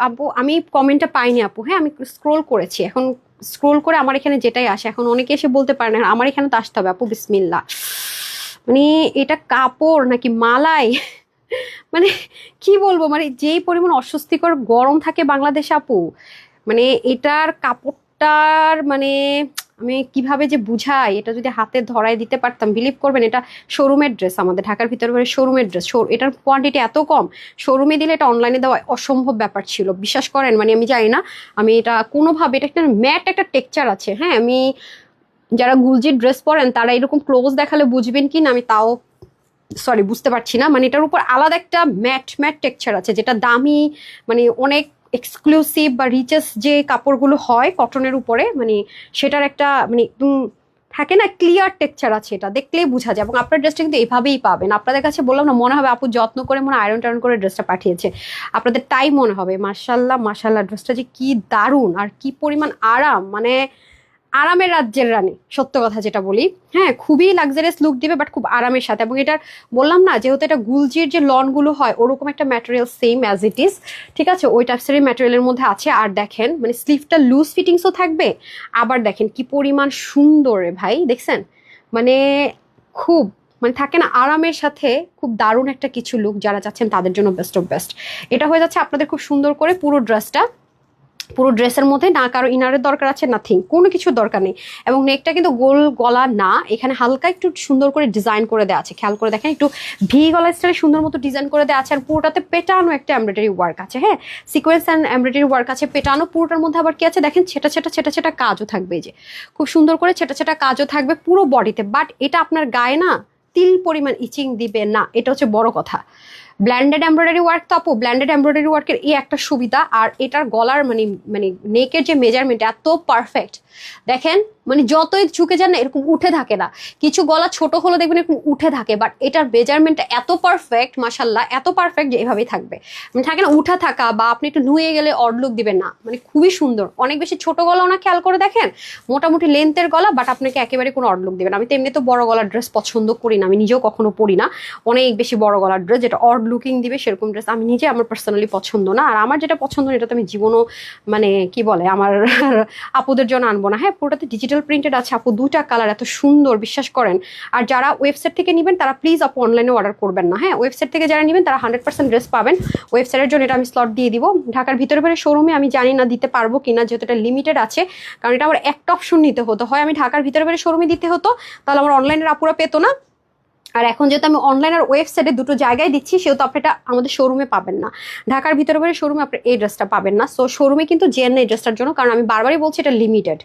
আপু আমি কমেন্টটা পাইনি আপু, হ্যাঁ আমি স্ক্রোল করেছি, এখন স্ক্রোল করে আমার এখানে যেটাই আসে, এখন অনেকে এসে বলতে পারে না আমার এখানে তো আসতে হবে আপু বিসমিল্লা, মানে এটা কাপড় নাকি মালাই মানে কি বলবো, মানে যেই পরিমাণ অস্বস্তিকর গরম থাকে বাংলাদেশে আপু, মানে এটার কাপড়টার মানে আমি কিভাবে যে বুঝাই, এটা যদি হাতে ধরায় দিতে পারতাম বিলিভ করবেন, এটা শোরুমের ড্রেস, আমাদের ঢাকার ভিতরে শোরুমের ড্রেস, এটার কোয়ান্টিটি এত কম, শোরুমে দিলে এটা অনলাইনে দেওয়া অসম্ভব ব্যাপার ছিল, বিশ্বাস করেন। মানে আমি জানি না, আমি এটা কোনোভাবে, এটা একটা ম্যাট একটা টেক্সচার আছে, হ্যাঁ আমি যারা গুলজির ড্রেস পরেন তারা এরকম ক্লোজ দেখালে বুঝবেন কি না আমি তাও সরি বুঝতে পারছি না, মানে এটার উপর আলাদা একটা ম্যাট ম্যাট টেক্সচার আছে, যেটা দামি, মানে অনেক এক্সক্লুসিভ বা রিচেস যে কাপড়গুলো হয় কটনের উপরে, মানে সেটার একটা মানে একদম থাকে না ক্লিয়ার টেক্সচার আছে, এটা দেখলেই বোঝা যায়। এবং আপনার ড্রেসটা কিন্তু এভাবেই পাবেন, আপনাদের কাছে বললাম না মনে হবে আপু যত্ন করে মনে আয়রন টায়রন করে ড্রেসটা পাঠিয়েছে, আপনাদের তাই মনে হবে। মাশাল্লাহ মাশাল্লাহ, ড্রেসটা যে কি দারুণ আর কি পরিমাণ আরাম, মানে আরামের রাজ্যের রানী, সত্য কথা যেটা বলি। হ্যাঁ খুবই লাক্সারিয়াস লুক দিবে বাট খুব আরামের সাথে, এবং এটার বললাম না যেহেতু এটা গুলজির যে লনগুলো হয় ওরকম একটা material same as it is, ঠিক আছে ওই টাইপসেরই ম্যাটেরিয়ালের মধ্যে আছে। আর দেখেন মানে স্লিভটা লুজ ফিটিংসও থাকবে, আবার দেখেন কি পরিমাণ সুন্দর রে ভাই, দেখছেন মানে খুব মানে থাকে না আরামের সাথে খুব দারুণ একটা কিছু লুক, যারা চাচ্ছেন তাদের জন্য বেস্ট অফ বেস্ট। এটা হয়ে যাচ্ছে আপনাদের খুব সুন্দর করে পুরো ড্রেসটা, পুরো ড্রেসের মধ্যে না কারো ইনারের দরকার আছে নাথিং, কোনো কিছু দরকার নেই। এবং নেকটা কিন্তু গোল গলা না, এখানে হালকা একটু সুন্দর করে ডিজাইন করে দেওয়া আছে, খেয়াল করে দেখেন একটু ভি গলা স্টাইলে সুন্দর মতো ডিজাইন করে দেওয়া আছে। আর পুরোটাতে পেটানো একটা এমব্রয়ডারি ওয়ার্ক আছে, হ্যাঁ সিকোয়েন্স অ্যান্ড এমব্রয়ডারি ওয়ার্ক আছে পেটানো পুরোটার মধ্যে। আবার কি আছে দেখেন ছেটা ছেটা ছেটা ছেটা কাজও থাকবে, এই যে খুব সুন্দর করে ছেটা ছেটা কাজও থাকবে পুরো বডিতে। বাট এটা আপনার গায়ে না তিল পরিমাণ ইচিং দিবে না, এটা হচ্ছে বড় কথা। ব্ল্যান্ডেড এমব্রয়ডারি ওয়ার্ক তো আপু, ব্ল্যান্ডেড এমব্রয়ডারি ওয়ার্কের এই একটা সুবিধা। আর এটার গলার মানে মানে নেকের যে মেজারমেন্ট এত পারফেক্ট, দেখেন মানে যতই ঝুঁকে যান না এরকম উঠে থাকে না, কিছু গলা ছোট হলে দেখবেন এরকম উঠে থাকে, বাট এটার মেজারমেন্টটা এত পারফেক্ট মাশাল্লাহ, এত পারফেক্ট যে এভাবেই থাকবে, মানে থাকে না উঠা থাকা বা আপনি একটু নুয়ে গেলে অড লুক দিবেন না, মানে খুবই সুন্দর। অনেক বেশি ছোট গলাও না, খেয়াল করে দেখেন মোটামুটি লেন্থের গলা, বাট আপনাকে একেবারে কোনো অড লুক দিবেন। আমি তো এমনি তো বড় গলার ড্রেস পছন্দ করি না, আমি নিজেও কখনো পরি না অনেক বেশি বড় গলার ড্রেস, যেটা অড লুকিং দিবে সেরকম ড্রেস আমি নিজে আমার পার্সোনালি পছন্দ না। আর আমার যেটা পছন্দ এটা তো আমি জীবনও মানে কি বলে আমার আপুদের জন্য আনবো না। হ্যাঁ পুরোটাতে ডিজিটাল প্রিন্টেড আছে আপু, দুইটা কালার এত সুন্দর বিশ্বাস করেন। আর যারা ওয়েবসাইট থেকে নেবেন তারা প্লিজ আপু অনলাইনে অর্ডার করবেন না, হ্যাঁ ওয়েবসাইট থেকে যারা নেবেন তারা 100% ড্রেস পাবেন। ওয়েবসাইটের জন্য এটা আমি স্লট দিয়ে দিব, ঢাকার ভিতরে ভিতরে শোরুমে আমি জানি না দিতে পারবো কিনা, যেহেতু এটা লিমিটেড আছে, কারণ এটা আমার একটা অপশন নিতে হতো, হয় আমি ঢাকার ভিতরে ভিতরে শোরুমে দিতে হতো, তাহলে আমার অনলাইনের আপুরা পেতো না। আর এখন যেহেতু আমি অনলাইন আর ওয়েবসাইটে দুটো জায়গায় দিচ্ছি সেহেতু আপনি এটা আমাদের শোরুমে পাবেন না, ঢাকার ভিতরে বাইরে শোরুমে আপনি এই ড্রেসটা পাবেন না। সো শোরুমে কিন্তু জেন এই ড্রেসটার জন্য, কারণ আমি বারবারই বলছি এটা লিমিটেড,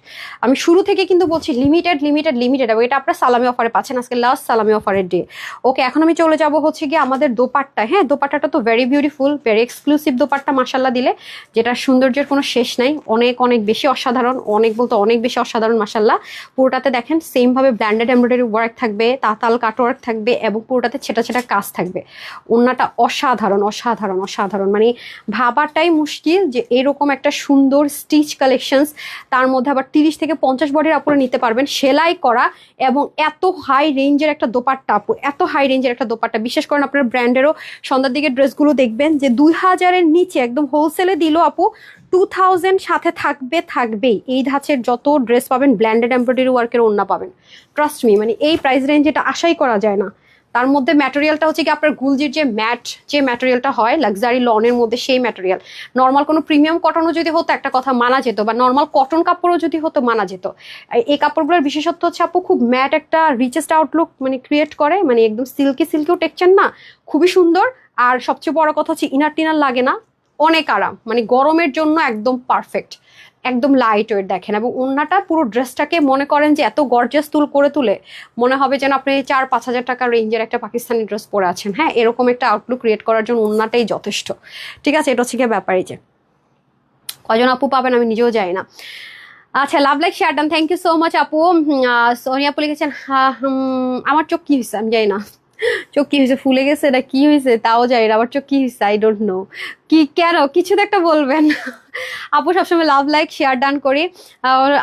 আমি শুরু থেকে কিন্তু বলছি লিমিটেড লিমিটেড লিমিটেড, এবং এটা আপনার সালামি অফারে পাচ্ছেন, আজকে লাস্ট সালামি অফারের ডে। ওকে এখন আমি চলে যাব হচ্ছে গিয়ে আমাদের দোপাট্টা। হ্যাঁ দোপাট্টাটা তো very beautiful, very exclusive dupatta মাশাল্লাহ দিলে, যেটা সৌন্দর্যের কোনো শেষ নাই, অনেক অনেক বেশি অসাধারণ, অনেক বলতে অনেক বেশি অসাধারণ মাশাল্লাহ। পুরোটাতে দেখেন সেম ভাবে ব্ল্যান্ডেড এমব্রয়ডারি ওয়ার্ক থাকবে, তাতাল কাট ওয়ার্ক থাকবে, এবং পুরোটাতে ছেটা ছেটা কাজ থাকবে। ওড়নাটা অসাধারণ অসাধারণ অসাধারণ, মানে ভাবাটাই মুশকিল যে এরকম একটা সুন্দর স্টিচ কালেকশনস, তার মধ্যে আবার 30 থেকে 50 বডির আপুরে নিতে পারবেন, সেলাই করা, এবং এত হাই রেঞ্জের একটা দোপাট্টা আপু, এত হাই রেঞ্জের একটা দোপাট্টা। বিশেষ করে আপনার ব্র্যান্ডেরও সন্ধ্যার দিকে ড্রেসগুলো দেখবেন যে 2000-এর নিচে একদম হোলসেলে দিল আপু 2000 সাথে থাকবে থাকবেই। এই ধাঁচের যত ড্রেস পাবেন ব্ল্যান্ডেড এমব্রয়ডারি ওয়ার্কের ওড়না পাবেন, ট্রাস্ট মি, মানে এই প্রাইস রেঞ্জ এটা আশাই করা যায় না। তার মধ্যে ম্যাটেরিয়ালটা হচ্ছে কি আপনার গুলজির যে ম্যাট যে ম্যাটেরিয়ালটা হয় লাক্সারি লনের মধ্যে সেই ম্যাটেরিয়াল। নর্মাল কোনো প্রিমিয়াম কটনও যদি হতো একটা কথা মানা যেত, বা নর্মাল কটন কাপড়ও যদি হতো মানা যেত। এই কাপড়গুলোর বিশেষত্ব হচ্ছে আপু খুব ম্যাট একটা রিচেস্ট আউটলুক মানে ক্রিয়েট করে, মানে একদম সিল্কি সিল্কিও টেক্সচার না, খুবই সুন্দর। আর সবচেয়ে বড় কথা হচ্ছে ইনার টিনার লাগে না, অনেক আরাম, মানে গরমের জন্য একদম পারফেক্ট, একদম লাইট ওয়েট দেখেন। এবং ওড়নাটা পুরো ড্রেসটাকে মনে করেন যে এত গর্জাস করে তুলে মনে হবে যেন আপনি 4-5 হাজার টাকার রেঞ্জের একটা পাকিস্তানি ড্রেস পরে আছেন। হ্যাঁ এরকম একটা আউটলুক ক্রিয়েট করার জন্য ওড়নাটাই যথেষ্ট, ঠিক আছে। এটা হচ্ছে গিয়ে ব্যাপারই যে কজন আপু পাবেন আমি নিজেও যাই না। আচ্ছা love like share done, thank you so much আপু। সোনিয়া আপু লিখেছেন আমার চোখ কি হয়েছে আমি জানি না, চোখ কি হয়েছে, ফুলে গেছে না কি হয়েছে তাও জানি না, আবার চোখ কি হয়েছে আই ডোন্ট নো। কি কেন, কিছু তো একটা বলবেন। আপু সবসময় লাভ লাইক শেয়ার ডান করি।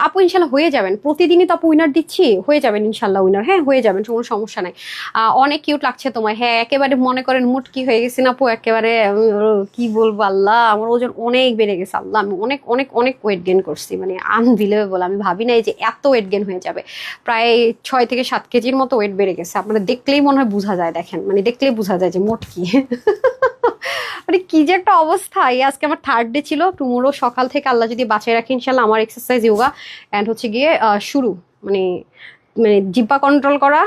আপু ইনশাল্লাহ হয়ে যাবেন, প্রতিদিনই তো আপু উইনার দিচ্ছি, হয়ে যাবেন ইনশাল্লাহ উইনার, হ্যাঁ হয়ে যাবেন, কোনো সমস্যা নাই। অনেক কিউট লাগছে তোমায়, হ্যাঁ একেবারে মনে করেন মুড কি হয়ে গেছি না আপু, একেবারে কি বলবো, আল্লাহ আমার ওজন অনেক বেড়ে গেছে, আল্লাহ আমি অনেক অনেক অনেক ওয়েট গেন করছি, মানে আনবিলিভেবল, আমি ভাবি নাই যে এত ওয়েট গেন হয়ে যাবে। প্রায় 6 থেকে 7 কেজির মতো ওয়েট বেড়ে গেছে, আপনারা দেখলেই মনে হয় বোঝা যায়, দেখেন মানে দেখলেই বোঝা যায় যে মোট কি। মানে কি যে একটা অবস্থা। এই আজকে আমার থার্ড ডে ছিল, টুমোরো সকাল থেকে আল্লাহ যদি বাঁচিয়ে রাখি ইনশাল্লাহ আমার এক্সারসাইজ যোগা অ্যান্ড হচ্ছে গিয়ে শুরু, মানে মানে জিব্বা কন্ট্রোল করা,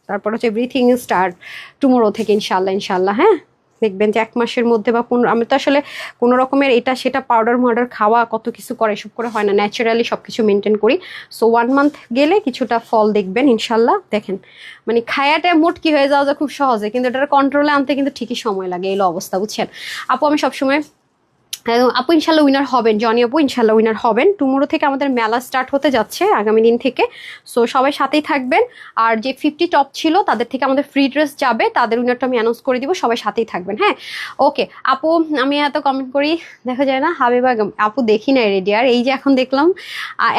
তারপর হচ্ছে ব্রিথিং স্টার্ট টুমোরো থেকে ইনশাল্লাহ ইনশাল্লাহ। হ্যাঁ দেখবেন যে 1 মাসের মধ্যে বা আমি তো আসলে কোনো রকমের এটা সেটা পাউডার মাউডার খাওয়া কত কিছু করে এসব করে হয় না, ন্যাচারালি সব কিছু মেনটেন করি। সো 1 মান্থ গেলে কিছুটা ফল দেখবেন ইনশাল্লাহ। দেখেন মানে খায়াটা মোট কি হয়ে যাওয়া যায় খুব সহজে, কিন্তু এটার কন্ট্রোলে আনতে কিন্তু ঠিকই সময় লাগে, এই অবস্থা বুঝছেন। আপু আমি সবসময় আপু ইনশাল্লাহ উইনার হবেন, জনি আপু ইনশাল্লাহ উইনার হবেন। টুমোরো থেকে আমাদের মেলা স্টার্ট হতে যাচ্ছে আগামী দিন থেকে, সো সবাই সাথেই থাকবেন। আর যে 50 টপ ছিল তাদের থেকে আমাদের ফ্রি ড্রেস যাবে, তাদের উইনারটা আমি অ্যানাউন্স করে দিব, সবাই সাথেই থাকবেন। হ্যাঁ ওকে আপু, আমি এত কমেন্ট করি দেখা যায় না, হাবিবা আপু দেখি না রেডি, আর এই যে এখন দেখলাম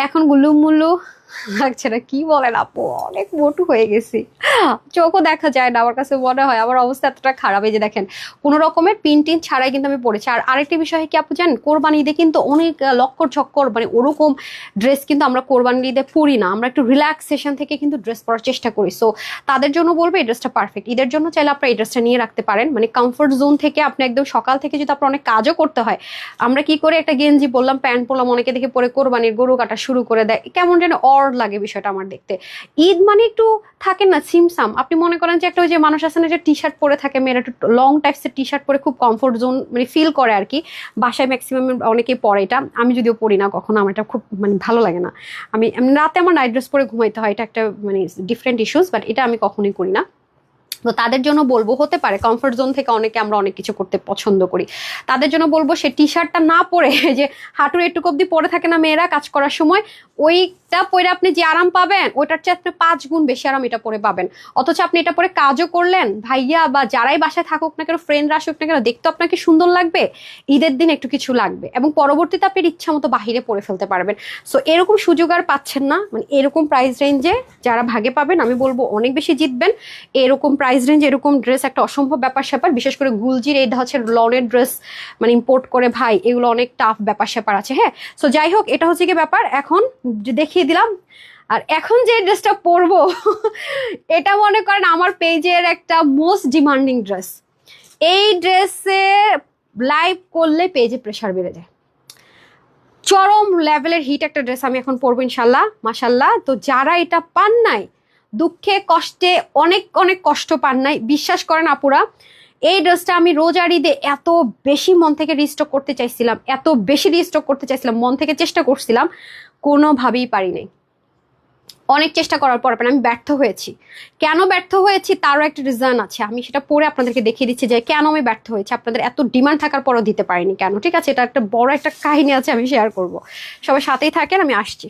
এখন গুল্লু মুল্লু লাগছে না, কি বলেন আপু, অনেক মোটু হয়ে গেছি, চোখও দেখা যায় না, আমার কাছে মনে হয় আমার অবস্থা এতটা খারাপ। এই যে দেখেন কোনো রকমের পিন টিন ছাড়াই কিন্তু আমি পড়েছি। আর আরেকটি বিষয় কি আপু জানেন, কোরবানি ঈদে কিন্তু অনেক লক্কর ঝক্কর মানে ওরকম ড্রেস কিন্তু আমরা কোরবানি ঈদে পরি না, আমরা একটু রিল্যাক্সেশন থেকে কিন্তু ড্রেস পরার চেষ্টা করি। সো তাদের জন্য বলবো এই ড্রেসটা পারফেক্ট, ঈদের জন্য চাইলে আপনারা এই ড্রেসটা নিয়ে রাখতে পারেন, মানে কমফোর্ট জোন থেকে আপনি একদম সকাল থেকে যদি আপনার অনেক কাজও করতে হয়, আমরা কি করে একটা গেঞ্জি বললাম প্যান্ট পরলাম, অনেকে দেখে পরে কোরবানির গরু কাটা শুরু করে দেয়, কেমন যেন অড লাগে বিষয়টা আমার দেখতে। ঈদ মানে একটু থাকে না সিমসাম, আপনি মনে করেন যে একটা ওই যে মানুষ আছে না যে টি শার্ট পরে থাকে, মেয়েরা একটু লং টাইপসের টি শার্ট পরে খুব কমফোর্ট জোন মানে ফিল করে আর কি, বাসায় ম্যাক্সিমাম অনেকেই পরে এটা, আমি যদিও পরি না কখনো, আমার এটা খুব মানে ভালো লাগে না। আমি রাতে আমার নাইট ড্রেস পরে ঘুমাইতে হয়, এটা একটা মানে ডিফারেন্ট ইস্যুস, বাট এটা আমি কখনোই করি না। তো তাদের জন্য বলবো হতে পারে কমফোর্ট জোন থেকে অনেকে আমরা অনেক কিছু করতে পছন্দ করি, তাদের জন্য বলবো সে টি শার্টটা না পরে যে হাঁটুর একটুকু অব্দি পরে থাকে না মেয়েরা কাজ করার সময়, ওইটা পরে আপনি যে আরাম পাবেন ওইটার চেয়ে আপনি 5 গুণ বেশি আরাম এটা পরে পাবেন। অথচ আপনি এটা পরে কাজও করলেন, ভাইয়া বা যারাই বাসায় থাকুক না কেন, ফ্রেন্ডরা আসুক না কেন, দেখতে আপনাকে সুন্দর লাগবে, ঈদের দিন একটু কিছু লাগবে, এবং পরবর্তীতে আপনি ইচ্ছা মতো বাহিরে পরে ফেলতে পারবেন। সো এরকম সুযোগ আর পাচ্ছেন না, মানে এরকম প্রাইস রেঞ্জে যারা ভাগে পাবেন আমি বলবো অনেক বেশি জিতবেন। এরকম প্রাইস রেঞ্জ এরকম ড্রেস একটা অসম্ভব ব্যাপার স্যাপার, বিশেষ করে গুলজির এই হচ্ছে লনের ড্রেস মানে ইম্পোর্ট করে ভাই, এগুলো অনেক টাফ ব্যাপার স্যাপার আছে। হ্যাঁ সো যাই হোক এটা হচ্ছে কি ব্যাপার, এখন দেখিয়ে দিলাম। আর এখন যে ড্রেসটা পরবো এটা মনে করেন আমার পেজের একটা মোস্ট ডিমান্ডিং ড্রেস, এই ড্রেসে লাইভ করলে পেজে প্রেশার বেড়ে যায়, চরম লেভেলের হিট একটা ড্রেস আমি এখন পরবো ইনশাল্লাহ মাশাল্লাহ। তো যারা এটা পান নাই, দুঃখে কষ্টে অনেক অনেক কষ্ট পান নাই, বিশ্বাস করেন আপুরা, এই ড্রেসটা আমি রোজার ঈদে এত বেশি মন থেকে রিস্টক করতে চাইছিলাম, এত বেশি রিস্টক করতে চাইছিলাম, মন থেকে চেষ্টা করছিলাম, কোনোভাবেই পারি নাই। অনেক চেষ্টা করার পর আমি ব্যর্থ হয়েছি। কেন ব্যর্থ হয়েছি তারও একটা রিজন আছে, আমি সেটা পরে আপনাদেরকে দেখিয়ে দিচ্ছি যে কেন আমি ব্যর্থ হয়েছি, আপনাদের এত ডিমান্ড থাকার পরও দিতে পারিনি কেন। ঠিক আছে, এটা একটা বড় একটা কাহিনী আছে, আমি শেয়ার করব, সবাই সাথেই থাকেন, আমি আসছি।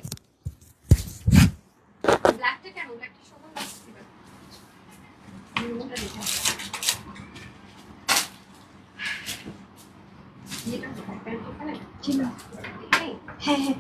হ্যাঁ হ্যাঁ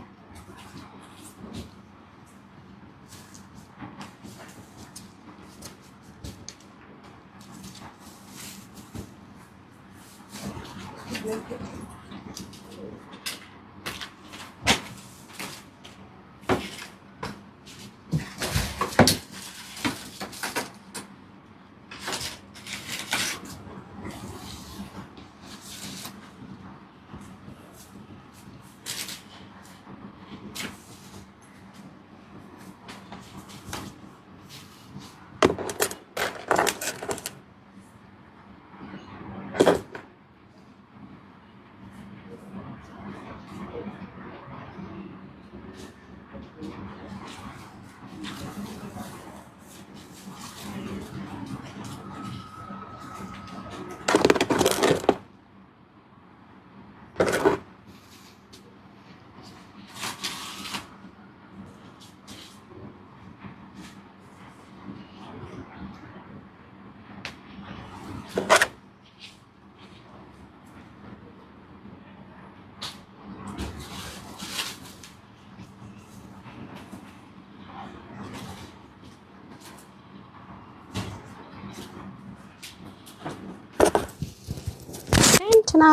হচ্ছে না,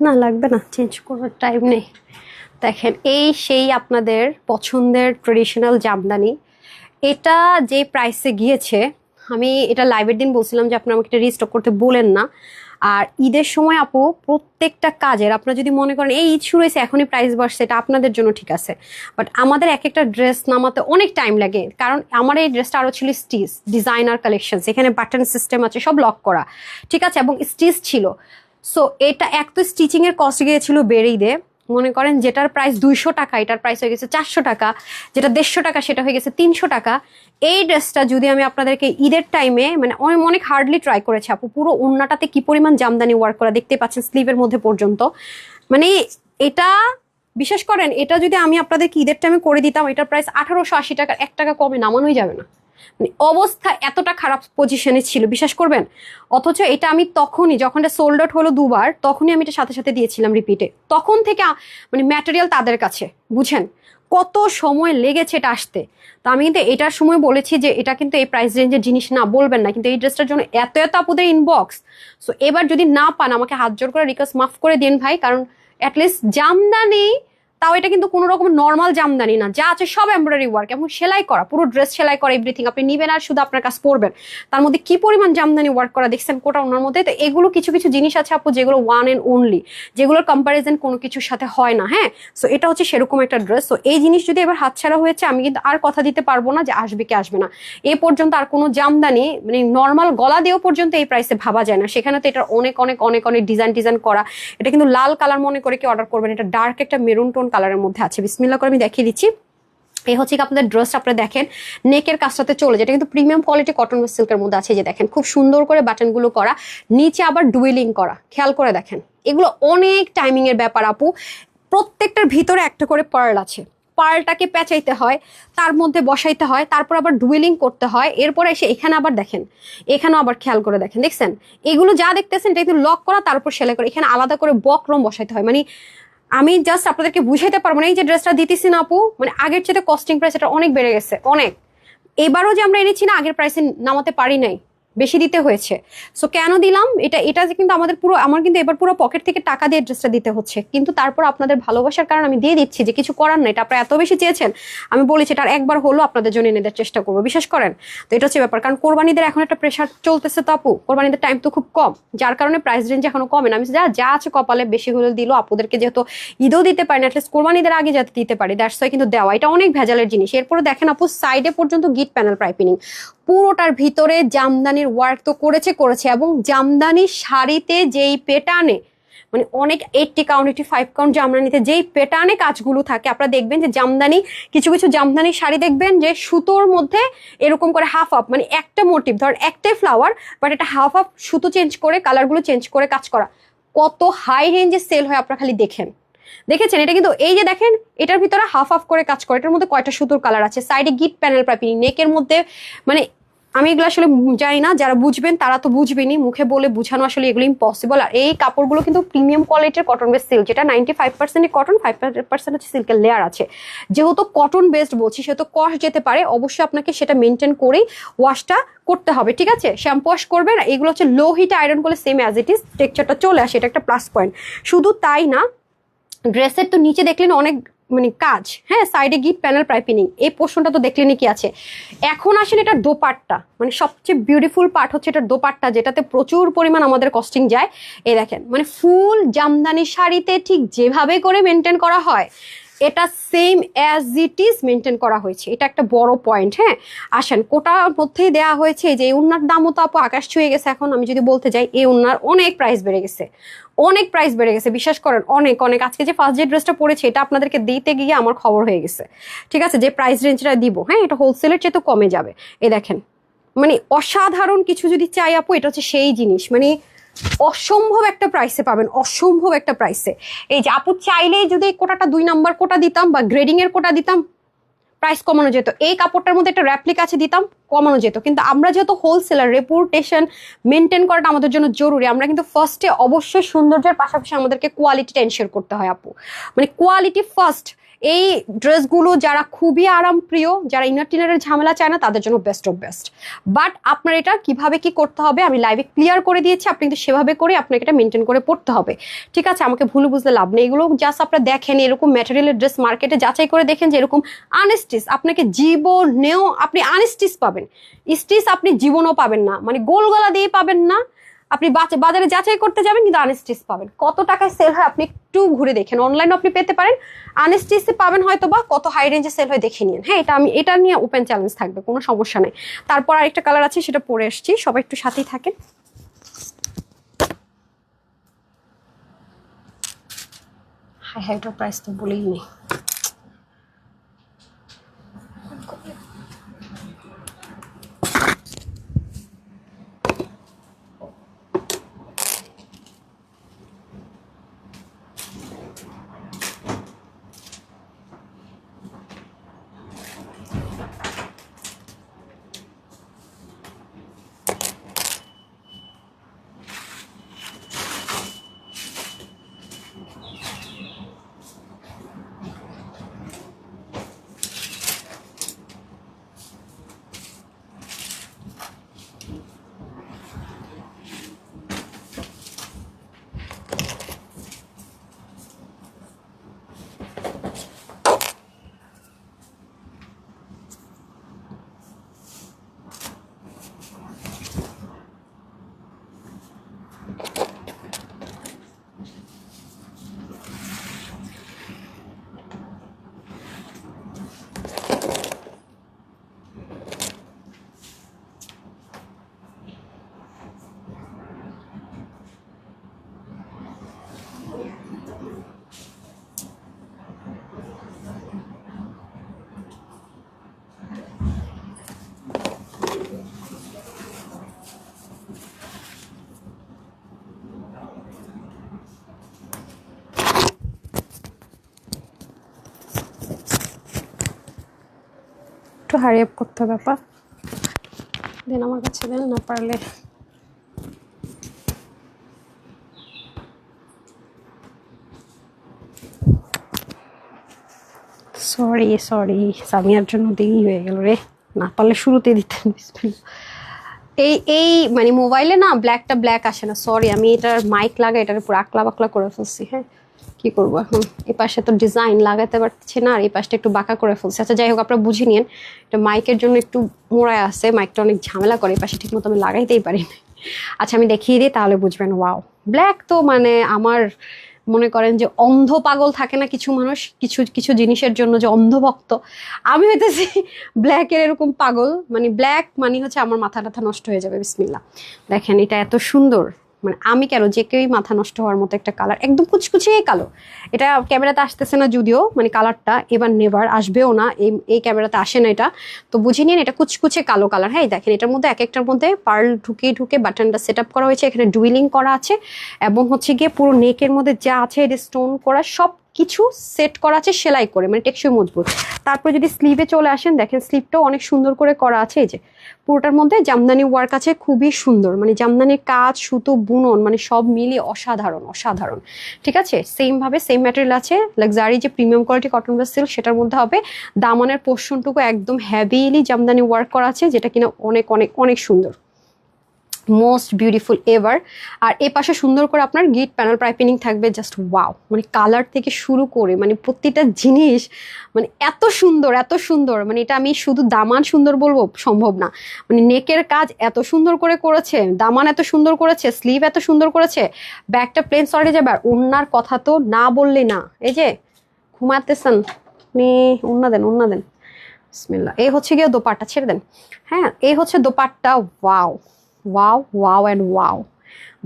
না লাগবে না, চেঞ্জ করার টাইম নেই। দেখেন এই সেই আপনাদের পছন্দের ট্রেডিশনাল জামদানি, এটা যে প্রাইসে গিয়েছে, আমি এটা লাইভের দিন বলছিলাম যে আপনারা আমাকে এটা রিস্টক করতে বলেন না। আর ঈদের সময় আপু প্রত্যেকটা কাজের আপনারা যদি মনে করেন এই ঈদ শুরু হয়েছে এখনই প্রাইস বাড়ছে, এটা আপনাদের জন্য ঠিক আছে, বাট আমাদের এক একটা ড্রেস নামাতে অনেক টাইম লাগে, কারণ আমার এই ড্রেসটা আরও ছিল স্টিচ ডিজাইনার কালেকশন, এখানে বাটন সিস্টেম আছে, সব লক করা, ঠিক আছে, এবং স্টিচ ছিল। সো এটা এক তো স্টিচিং এর কস্ট গিয়েছিল বেড়েই দে, মনে করেন যেটার প্রাইস 200 টাকা এটার প্রাইস হয়ে গেছে 400 টাকা, যেটা 150 টাকা সেটা হয়ে গেছে 300 টাকা। এই ড্রেসটা যদি আমি আপনাদেরকে ঈদের টাইমে, মানে অনেক হার্ডলি ট্রাই করেছি আপু, পুরো ওড়নাটাতে কি পরিমাণ জামদানি ওয়ার্ক করা দেখতে পাচ্ছেন স্লিভের মধ্যে পর্যন্ত, মানে এটা বিশ্বাস করেন, এটা যদি আমি আপনাদেরকে ঈদের টাইমে করে দিতাম এটার প্রাইস 1880 টাকা, 1 টাকা কমে নামানোই যাবে না, মানে অবস্থা এতটা খারাপ পজিশনে ছিল, বিশ্বাস করবেন। অথচ এটা আমি তখনই যখন এটা সোল্ড আউট হলো 2বার, তখনই আমি এটা সাথে সাথে দিয়েছিলাম রিপিটে, তখন থেকে মানে ম্যাটেরিয়াল তাদের কাছে, বুঝেন কত সময় লেগেছে এটা আসতে। তো আমি কিন্তু এটার সময় বলেছি যে এটা কিন্তু এই প্রাইস রেঞ্জের জিনিস না, বলবেন না, কিন্তু এই ড্রেসটার জন্য এত এত আপুদের ইনবক্স। সো এবার যদি না পান আমাকে হাত জোর করে রিকোয়েস্ট মাফ করে দিন ভাই, কারণ অ্যাটলিস্ট জামদানি, তাও এটা কিন্তু কোনো রকম নর্মাল জামদানি না, যা আছে সব এমব্রয়ডারি ওয়ার্ক এবং সেলাই করা, পুরো ড্রেস সেলাই করা, এভরিথিং আপনি নিবেন আর শুধু আপনার কাছে পরবেন, তার মধ্যে কি পরিমাণ জামদানি ওয়ার্ক করা দেখছেন কোটা ওনার মধ্যে। তো এগুলো কিছু কিছু জিনিস আছে আপু যেগুলো ওয়ান এন্ড অনলি, যেগুলোর কম্পারিজন কোনো কিছুর সাথে হয় না, হ্যাঁ। সো এটা হচ্ছে সেরকম একটা ড্রেস। তো এই জিনিস যদি এবার হাতছাড়া হয়েছে, আমি কিন্তু আর কথা দিতে পারবো না যে আসবে কি আসবে না। এ পর্যন্ত আর কোনো জামদানি মানে নর্মাল গলা দিয়েও পর্যন্ত এই প্রাইসে ভাবা যায় না, সেখানে তো এটা অনেক অনেক অনেক অনেক ডিজাইন করা। এটা কিন্তু লাল কালার মনে করে কি অর্ডার করবেন, এটা ডার্ক একটা মেরুন টোন কালারের মধ্যে আছে। বিসমিল্লাহ করে আমি দেখিয়ে দিচ্ছি। এই হচ্ছে কি আপনাদের ড্রেসটা, আপনারা দেখেন নেকের কাজটাতে চলে, যেটা কিন্তু প্রিমিয়াম কোয়ালিটি কটন সিল্কের মধ্যে আছে, যে দেখেন খুব সুন্দর করে বাটনগুলো করা, নিচে আবার ডুয়েলিং করা, খেয়াল করে দেখেন, এগুলো অনেক টাইমিং এর ব্যাপার আপু। প্রত্যেকটার ভিতরে একটা করে পার্ল আছে, পার্লটাকে পেঁচাইতে হয়, তার মধ্যে বসাইতে হয়, তারপর আবার ডুয়েলিং করতে হয়, এরপরে এসে এখানে আবার দেখেন, এখানেও আবার খেয়াল করে দেখেন, দেখছেন এগুলো যা দেখতেছেন এটা কিন্তু লক করা, তার উপর সেলাই করে এখানে আলাদা করে বক্রম বসাইতে হয়। মানে আমি জাস্ট আপনাদেরকে বুঝাইতে পারবো না, এই যে ড্রেসটা দিতেছি না আপু, মানে আগের চেয়ে কস্টিং প্রাইস এটা অনেক বেড়ে গেছে, অনেক। এবারও যে আমরা এনেছি না, আগের প্রাইসে নামাতে পারি নাই, বেশি দিতে হয়েছে। সো কেন দিলাম এটা যে কিন্তু আমাদের পুরো, আমার কিন্তু এবার পুরো পকেট থেকে টাকা দিয়ে ড্রেসটা দিতে হচ্ছে, কিন্তু তারপর আপনাদের ভালোবাসার কারণে আমি দিয়ে দিচ্ছি, যে কিছু করার নাই, এটা আপনারা এত বেশি চেয়েছেন, আমি বলেছি এটা আর একবার হলো আপনাদের জন্য এনে দেওয়ার চেষ্টা করবো, বিশ্বাস করেন। তো এটা হচ্ছে ব্যাপার, কারণ কোরবানিদের এখন একটা প্রেশার চলতেছে তো আপু, কোরবানিদের টাইম তো খুব কম, যার কারণে প্রাইস রেঞ্জ এখনো কমে না। আমি যা আছে কপালে বেশি হলে দিল, আপুদেরকে যেহেতু ঈদও দিতে পারি না, অ্যাটলিস্ট কোরবানিদের আগে যাতে দিতে পারি, দ্যাটস ওয়াই কিন্তু দেওয়া, এটা অনেক ভেজালের জিনিস। এরপরে দেখেন আপু সাইডে পর্যন্ত গিট প্যানেল পাইপিনিং, পুরোটার ভিতরে জামদানির ওয়ার্ক তো করেছে, এবং জামদানি শাড়িতে যেই পেটানে, মানে অনেক 80 কাউন্ট 85 কাউন্ট জামদানিতে যেই পেটানে কাজগুলো থাকে, আপনারা দেখবেন যে জামদানি কিছু কিছু জামদানি শাড়ি দেখবেন যে সুতোর মধ্যে এরকম করে হাফ আপ, মানে একটা মোটিভ ধর একটাই ফ্লাওয়ার, বাট এটা হাফ আপ সুতো চেঞ্জ করে কালারগুলো চেঞ্জ করে কাজ করা, কত হাই রেঞ্জে সেল হয় আপনারা খালি দেখেছেন। এটা কিন্তু এই যে দেখেন এটার ভিতরে হাফ করে কাজ করে, এটার মধ্যে কয়টা সুতোর কালার আছে, সাইডে গিট প্যানেল পাইপিং, নেকের মধ্যে, মানে আমি এগুলো আসলে জানি না, যারা বুঝবেন তারা তো বুঝবেনই, মুখে বলে বুঝানো আসলে এগুলো ইম্পসিবল। আর এই কাপড়গুলো কিন্তু প্রিমিয়াম কোয়ালিটির কটন বেস সিল্ক, যেটা 95% কটন, 5% হচ্ছে সিল্কের লেয়ার আছে। যেহেতু কটন বেসড বলছি সেহেতু কস্ট যেতে পারে, অবশ্যই আপনাকে সেটা মেনটেন করেই ওয়াশটা করতে হবে, ঠিক আছে। শ্যাম্পু ওয়াশ করবেন, এগুলো হচ্ছে লো হিটে আয়রন করলে সেম অ্যাজ ইট ইজ টেক্সচারটা চলে আসে, এটা একটা প্লাস পয়েন্ট। শুধু তাই না, ড্রেসের তো নিচে দেখলেন অনেক মানে কাজ, হ্যাঁ, সাইডে গিট প্যানেল পাইপিনিং, এই পোর্শনটা তো দেখলেনই কি আছে। এখন আসেন এটার দোপাট্টা, মানে সবচেয়ে বিউটিফুল পার্ট হচ্ছে এটার দোপাট্টা, যেটাতে প্রচুর পরিমাণ আমাদের কস্টিং যায়। এই দেখেন, মানে ফুল জামদানি শাড়িতে ঠিক যেভাবে করে মেনটেন করা হয়, এটা same as it is maintain করা হয়েছে, এটা একটা বড় পয়েন্ট। হ্যাঁ, আসেন কোটার মধ্যেই দেওয়া হয়েছে, যে এই উন্নার দামও তো আপু আকাশ ছুঁয়ে গেছে। এখন আমি যদি বলতে যাই, এই উন্নার অনেক প্রাইস বেড়ে গেছে, অনেক প্রাইস বেড়ে গেছে, বিশ্বাস করেন, অনেক অনেক। আজকে যে ফার্স্ট যে ড্রেসটা পরেছে এটা আপনাদেরকে দিতে গিয়ে আমার খবর হয়ে গেছে, ঠিক আছে, যে প্রাইস রেঞ্জটা দিব, হ্যাঁ, এটা হোলসেলের চেয়ে তো কমে যাবে। এই দেখেন, মানে অসাধারণ কিছু যদি চাই আপু, এটা হচ্ছে সেই জিনিস, মানে অসম্ভব একটা প্রাইসে পাবেন, অসম্ভব একটা প্রাইসে। এই যে আপু চাইলেই যদি কোটাটা 2 নাম্বার কোটা দিতাম বা গ্রেডিং এর কোটা দিতাম, প্রাইস কমানো যেত। এই কাপড়টার মধ্যে একটা র্যাপ্লিক আছে দিতাম, কমানো যেত। কিন্তু আমরা যেহেতু হোলসেলার, রেপুটেশন মেনটেন করাটা আমাদের জন্য জরুরি। আমরা কিন্তু ফার্স্টে অবশ্যই সৌন্দর্যের পাশাপাশি আমাদেরকে কোয়ালিটিটা এনশিওর করতে হয় আপু, মানে কোয়ালিটি ফার্স্ট। এই ড্রেসগুলো যারা খুবই আরামপ্রিয়, যারা ইনার টিনারের ঝামেলা চায় না, তাদের জন্য বেস্ট অফ বেস্ট। বাট আপনার এটা কিভাবে কি করতে হবে আমি লাইভে ক্লিয়ার করে দিয়েছি, আপনি কিন্তু সেভাবে করে আপনাকে এটা মেনটেন করে পড়তে হবে, ঠিক আছে? আমাকে ভুল বুঝতে লাভ নেই। এগুলো জাস্ট আপনারা দেখেন, এরকম ম্যাটেরিয়ালের ড্রেস মার্কেটে যাচাই করে দেখেন যে এরকম আনস্টিচ আপনাকে জীবনেও আপনি আনস্টিচ পাবেন, স্টিচ আপনি জীবনও পাবেন না, মানে গোল গলা দিয়ে পাবেন না। আপনি বাজারে যাচাই করতে যাবেন কিন্তু আনস্টিচ পাবেন। কত টাকায় সেল হয় আপনি একটু ঘুরে দেখেন, অনলাইনে আপনি পেতে পারেন, আনস্টিচ পাবেন হয়তো বা কত হাই রেঞ্জে সেল হয় দেখে নিন। হ্যাঁ, এটা নিয়ে ওপেন চ্যালেঞ্জ থাকবে, কোনো সমস্যা নেই। তারপর আরেকটা কালার আছে, সেটা পরে এসছি, সবাই একটু সাথেই থাকেন। হ্যাঁ হ্যাঁ, এটার প্রাইস তো বলেই নেই। একটু হারি আপ করতে হবে ব্যাপার, দেন আমার কাছে দেন, না পারলে সরি সামিয়ার জন্য দেরি হয়ে গেল রে, না পারলে শুরুতে দিতেন। এই মানে মোবাইলে না ব্ল্যাক আসে না, সরি। আমি এটার মাইক লাগাই, এটার পুরো আকলা বাকলা করে ফেলছি। হ্যাঁ, কি করবো এখন, এই পাশে তো ডিজাইন লাগাতে পারছি না, আর এই পাশটা একটু বাঁকা করে ফেলছি। আচ্ছা যাই হোক, আপনারা বুঝে নিন, এটা মাইকের জন্য একটু মোড়ায় আছে, মাইকটা অনেক ঝামেলা করে, এই পাশে ঠিক মতো আমি লাগাইতেই পারি না। আচ্ছা আমি দেখিয়ে দিই, তাহলে বুঝবেন। ওয়াও, ব্ল্যাক তো মানে আমার মনে করেন যে অন্ধ পাগল থাকে না কিছু মানুষ, কিছু কিছু জিনিসের জন্য যে অন্ধভক্ত, আমি হইতেছি ব্ল্যাকের এরকম পাগল। মানে ব্ল্যাক মানে হচ্ছে আমার মাথা টাথা নষ্ট হয়ে যাবে। বিসমিল্লাহ, দেখেন এটা এত সুন্দর, মানে আমি কেন, যে কেউই মাথা নষ্ট হওয়ার মতো একটা কালার, একদম কুচকুচে কালো। এটা ক্যামেরাতে আসতেছে না যদিও, মানে কালারটা এবার নেভার আসবেও না, এই ক্যামেরাতে আসে না এটা, তো বুঝে নিন এটা কুচকুচে কালো কালার। হ্যাঁ দেখেন, এটার মধ্যে এক একটার মধ্যে পার্ল ঢুকে বাটনটা সেট আপ করা হয়েছে, এখানে ডুইলিং করা আছে, এবং হচ্ছে গিয়ে পুরো নেকের মধ্যে যা আছে এটা স্টোন করা, সব কিছু সেট করা আছে সেলাই করে, মানে টেকসই মজবুত। তারপর যদি স্লিভে চলে আসেন, দেখেন স্লিভটাও অনেক সুন্দর করে করা আছে, এই যে পুরোটার মধ্যে জামদানি ওয়ার্ক আছে, খুবই সুন্দর, মানে জামদানির কাজ, সুতো, বুনন, মানে সব মিলিয়ে অসাধারণ। ঠিক আছে, সেম ভাবে সেম ম্যাটেরিয়াল আছে, লাক্সারি যে প্রিমিয়াম কোয়ালিটি কটন বা সিল্ক, সেটার মধ্যে হবে। দামানের পোর্শনটুকু একদম হ্যাভিলি জামদানি ওয়ার্ক করা আছে, যেটা কিনা অনেক সুন্দর, মোস্ট বিউটিফুল এভার। আর এ পাশে সুন্দর করে আপনার গিট প্যানেল পাইপিনিং থাকবে, জাস্ট ওয়াও, মানে কালার থেকে শুরু করে মানে প্রতিটা জিনিস মানে এত সুন্দর, মানে এটা আমি শুধু দামান সুন্দর বলবো সম্ভব না, মানে নেকের কাজ এত সুন্দর করে করেছে, দামান এত সুন্দর করেছে, স্লিভ এত সুন্দর করেছে, ব্যাকটা প্লেন সরে যাবে। আর ওড়নার কথা তো না বললে না, এই যে ঘুমাতেছেন আপনি, ওড়না দেন বিসমিল্লাহ। এই হচ্ছে গিয়ে দোপাট্টা, ছেড়ে দেন। হ্যাঁ, এই হচ্ছে দোপাট্টা, ওয়াও অ্যান্ড ওয়াও।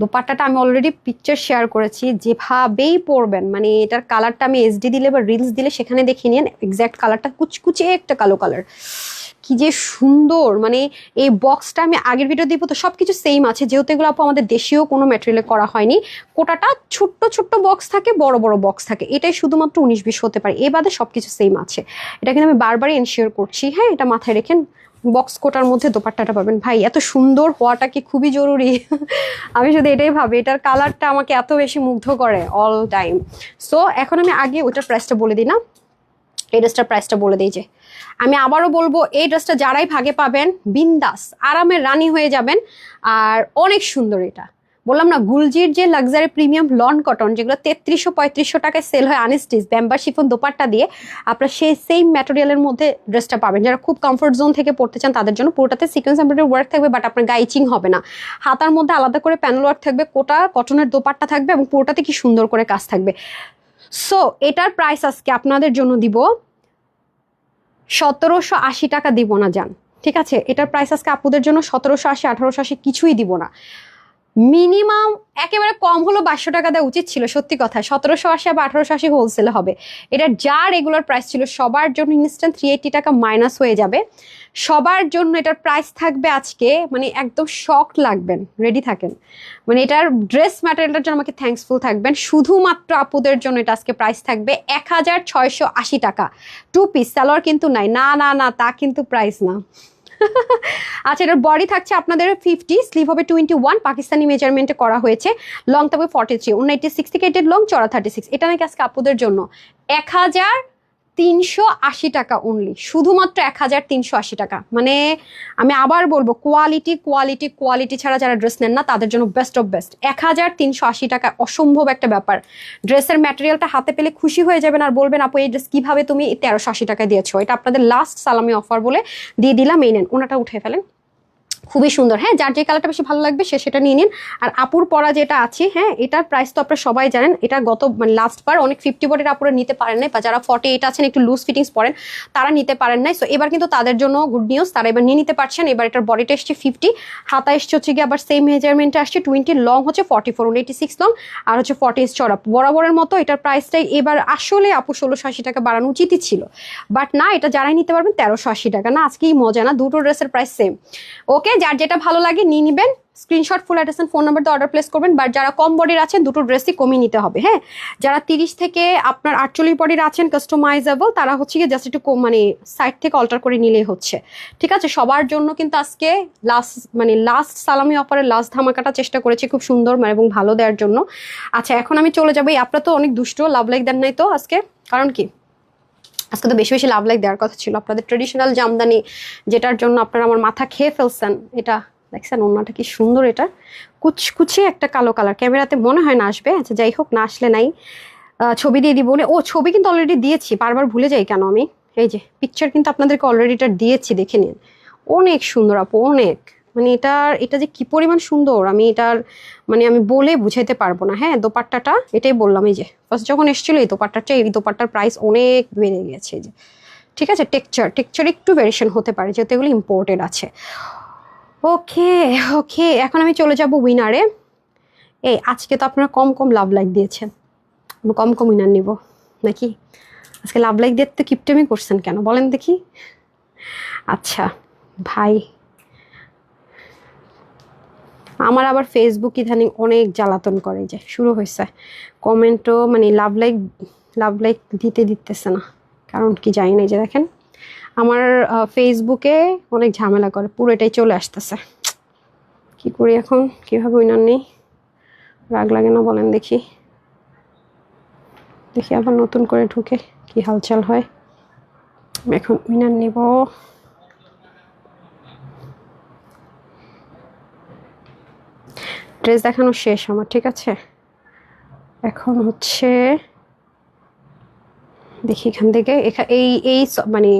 দোপাট্টাটা আমি অলরেডি পিকচার শেয়ার করেছি, যেভাবেই পরবেন, মানে এটার কালারটা আমি এসডি দিলে বা রিলস দিলে সেখানে দেখিয়ে নিন, এক্স্যাক্ট কালারটা কুচকুচে একটা কালো কালার, কি যে সুন্দর। মানে এই বক্সটা আমি আগের ভিডিও দিব, তো সবকিছু সেম আছে, যেহেতু এগুলো আপু আমাদের দেশীয় কোনো ম্যাটেরিয়ালে করা হয়নি। কোটাটা ছোট্ট বক্স থাকে, বড় বক্স থাকে, এটাই শুধুমাত্র 19-20 হতে পারে, এ বাদে সবকিছু সেম আছে। এটা কিন্তু আমি বারবারই এনশিওর করছি। হ্যাঁ, এটা মাথায় রেখেন, বক্স কোটার মধ্যে দোপাট্টাটা পাবেন। ভাই এত সুন্দর হওয়াটা কি খুবই জরুরি। আমি শুধু এটাই ভাবি, এটার কালারটা আমাকে এত বেশি মুগ্ধ করে অল টাইম। সো এখন আমি আগে ওটার প্রাইসটা বলে দিই না, এই ড্রেসটার প্রাইসটা বলে দিই যে, আমি আবারও বলবো এই ড্রেসটা যারাই ভাগে পাবেন বিন্দাস আরামের রানী হয়ে যাবেন। আর অনেক সুন্দর এটা, বললাম না গুলজির যে লাক্সারি প্রিমিয়াম লন কটন যেগুলো 3300-3500 টাকায় সেল হয় আনস্টিচ ব্যাম্বার শিফন দোপাট্টা দিয়ে, আপনারা সেই সেম ম্যাটেরিয়ালের মধ্যে ড্রেসটা পাবেন। যারা খুব কমফোর্ট জোন থেকে পড়তে চান তাদের জন্য পুরোটাতে সিকোয়েন্স এমব্রয়ডারি ওয়ার্ক থাকবে, বাট আপনার গায়ে ইচিং হবে না। হাতার মধ্যে আলাদা করে প্যানেল ওয়ার্ক থাকবে, কোটা কটনের দোপাট্টা থাকবে এবং পুরোটাতে কি সুন্দর করে কাজ থাকবে। সো এটার প্রাইস আজকে আপনাদের জন্য দিব 1780 টাকা, দিব না যান, ঠিক আছে? এটার প্রাইস আজকে আপুদের জন্য 1780, 1880 কিছুই দিব না। মিনিমাম একেবারে কম হলো 2200 টাকা দেওয়া উচিত ছিল, সত্যি কথা। 1780 বা 1880 হোলসেলে হবে। এটা যা রেগুলার প্রাইস ছিল সবার জন্য ইনস্ট্যান্ট 380 টাকা মাইনাস হয়ে যাবে। সবার জন্য এটার প্রাইস থাকবে আজকে, মানে একদম শক লাগবেন, রেডি থাকেন। মানে এটার ড্রেস ম্যাটেরিয়ালটার জন্য আমাকে থ্যাঙ্কসফুল থাকবেন। শুধুমাত্র আপুদের জন্য এটা আজকে প্রাইস থাকবে 1680 টাকা। 2 পিস সালোয়ার কিন্তু নাই, না না না, তা কিন্তু প্রাইস না। আচ্ছা, এটার বডি থাকছে আপনাদের 50, স্লিভ হবে 21, পাকিস্তানি মেজারমেন্টে করা হয়েছে, লং থাকবে 43, অন্য 60 লং, চড়া 36। এটা নাকি আজকে আপুদের জন্য 1380 টাকা অনলি, শুধুমাত্র 1380 টাকা। মানে আমি আবার বলবো কোয়ালিটি কোয়ালিটি কোয়ালিটি ছাড়া যারা ড্রেস নেন না তাদের জন্য বেস্ট অফ বেস্ট। 1380 টাকা অসম্ভব একটা ব্যাপার। ড্রেসের ম্যাটেরিয়ালটা হাতে পেলে খুশি হয়ে যাবেন আর বলবেন আপু এই ড্রেস কিভাবে তুমি 1380 টাকা দিয়েছো। এটা আপনাদের লাস্ট সালামি অফার বলে দিয়ে দিলাম। এই নেন, ওনাটা উঠে ফেলেন, খুবই সুন্দর। হ্যাঁ, যার যে কালারটা বেশি ভালো লাগবে সে সেটা নিয়ে নিন। আর আপুর পরা যেটা আছে, হ্যাঁ এটার প্রাইস তো আপনারা সবাই জানেন। এটা গত মানে লাস্ট বার অনেক 50 বডির আপুরা নিতে পারেন নাই, বা যারা 48 আছেন একটু লুজ ফিটিংস পরেন তারা নিতে পারেন নাই। সো এবার কিন্তু তাদের জন্য গুড নিউজ, তারা এবার নিয়ে নিতে পারছেন। এবার এটার বডিটা এসছে 50, হাতা এসছে হচ্ছে গিয়ে আবার সেম মেজারমেন্টে আসছে 20, লং হচ্ছে 44, 86 লং, আর হচ্ছে 40 ইঞ্চ চড়া। বরাবরের মতো এটার প্রাইসটাই এবার আসলে আপু 1680 টাকা বাড়ানো উচিতই ছিল, বাট না, এটা যারাই নিতে পারবেন 1380 টাকা। না আজকেই মজা না, দুটো ড্রেসের প্রাইস সেম। ওকে, যার যেটা ভালো লাগে নিয়ে নিবেন, screenshot full address phone number দিয়ে অর্ডার প্লেস করবেন। বাট যারা কম বডির আছেন দুটো ড্রেসই কমিয়ে নিতে হবে। হ্যাঁ, যারা 30 থেকে আপনার 48 বডির আছেন কাস্টমাইজেবল, তারা হচ্ছে গিয়ে জাস্ট একটু মানে সাইড থেকে অল্টার করে নিলেই হচ্ছে, ঠিক আছে? সবার জন্য কিন্তু আজকে লাস্ট সালামি অফারের লাস্ট ধামাকাটা চেষ্টা করেছি খুব সুন্দর এবং ভালো দেওয়ার জন্য। আচ্ছা, এখন আমি চলে যাবো। আপনারা তো অনেক দুষ্ট, লাভ লাইক দেন নাই তো আজকে, কারণ কি আজকে তো বেশি বেশি লাভ লাইক দেওয়ার কথা ছিল। আপনাদের ট্রেডিশনাল জামদানি যেটার জন্য আপনারা আমার মাথা খেয়ে ফেলছেন, এটা দেখছেন ওনাটা কি সুন্দর, এটা কুচকুচে একটা কালো কালার, ক্যামেরাতে মনে হয় না আসবে। আচ্ছা যাই হোক, না আসলে নাই, ছবি দিয়ে দিই বলে। ও ছবি কিন্তু অলরেডি দিয়েছি, বারবার ভুলে যাই কেন আমি। এই যে পিকচার কিন্তু আপনাদেরকে অলরেডি এটা দিয়েছি, দেখে নিন। অনেক সুন্দর আপু, অনেক, মানে এটা যে কি পরিমাণ সুন্দর আমি এটার মানে আমি বলে বুঝাইতে পারবো না। হ্যাঁ, দোপাট্টাটা এটাই বললাম, এই যে ফার্স্ট যখন এসেছিল এই দোপাট্টার প্রাইস অনেক বেড়ে গেছে। এই যে ঠিক আছে, টেক্সচার একটু ভেরিয়েশন হতে পারে যেহেতু এগুলো ইম্পোর্টেড আছে। ওকে ওকে, এখন আমি চলে যাব উইনারে। এই আজকে তো আপনারা কম কম লাভ লাইক দিয়েছেন, কম কম উইনার নিব নাকি? আজকে লাভ লাইক দিয়ে তো কিপটেমি করছেন কেন বলেন দেখি? আচ্ছা ভাই, আমার আবার ফেসবুক ইদানিং অনেক জ্বালাতন করে, যে শুরু হয়েছে কমেন্টও মানে লাভ লাইক দিতেছে না, কারণ কি জানি না। যে দেখেন আমার ফেসবুকে অনেক ঝামেলা করে, পুরোটাই চলে আসতেছে। কি করি এখন, কিভাবে উইনার নেই? রাগ লাগে না বলেন দেখি আবার নতুন করে ঢুকে কি হালচাল হয়। এখন উইনার নিব। ড্রেস দেখানো শেষ আমার, ঠিক আছে? এখন হচ্ছে দেখি এখান থেকে এই মানে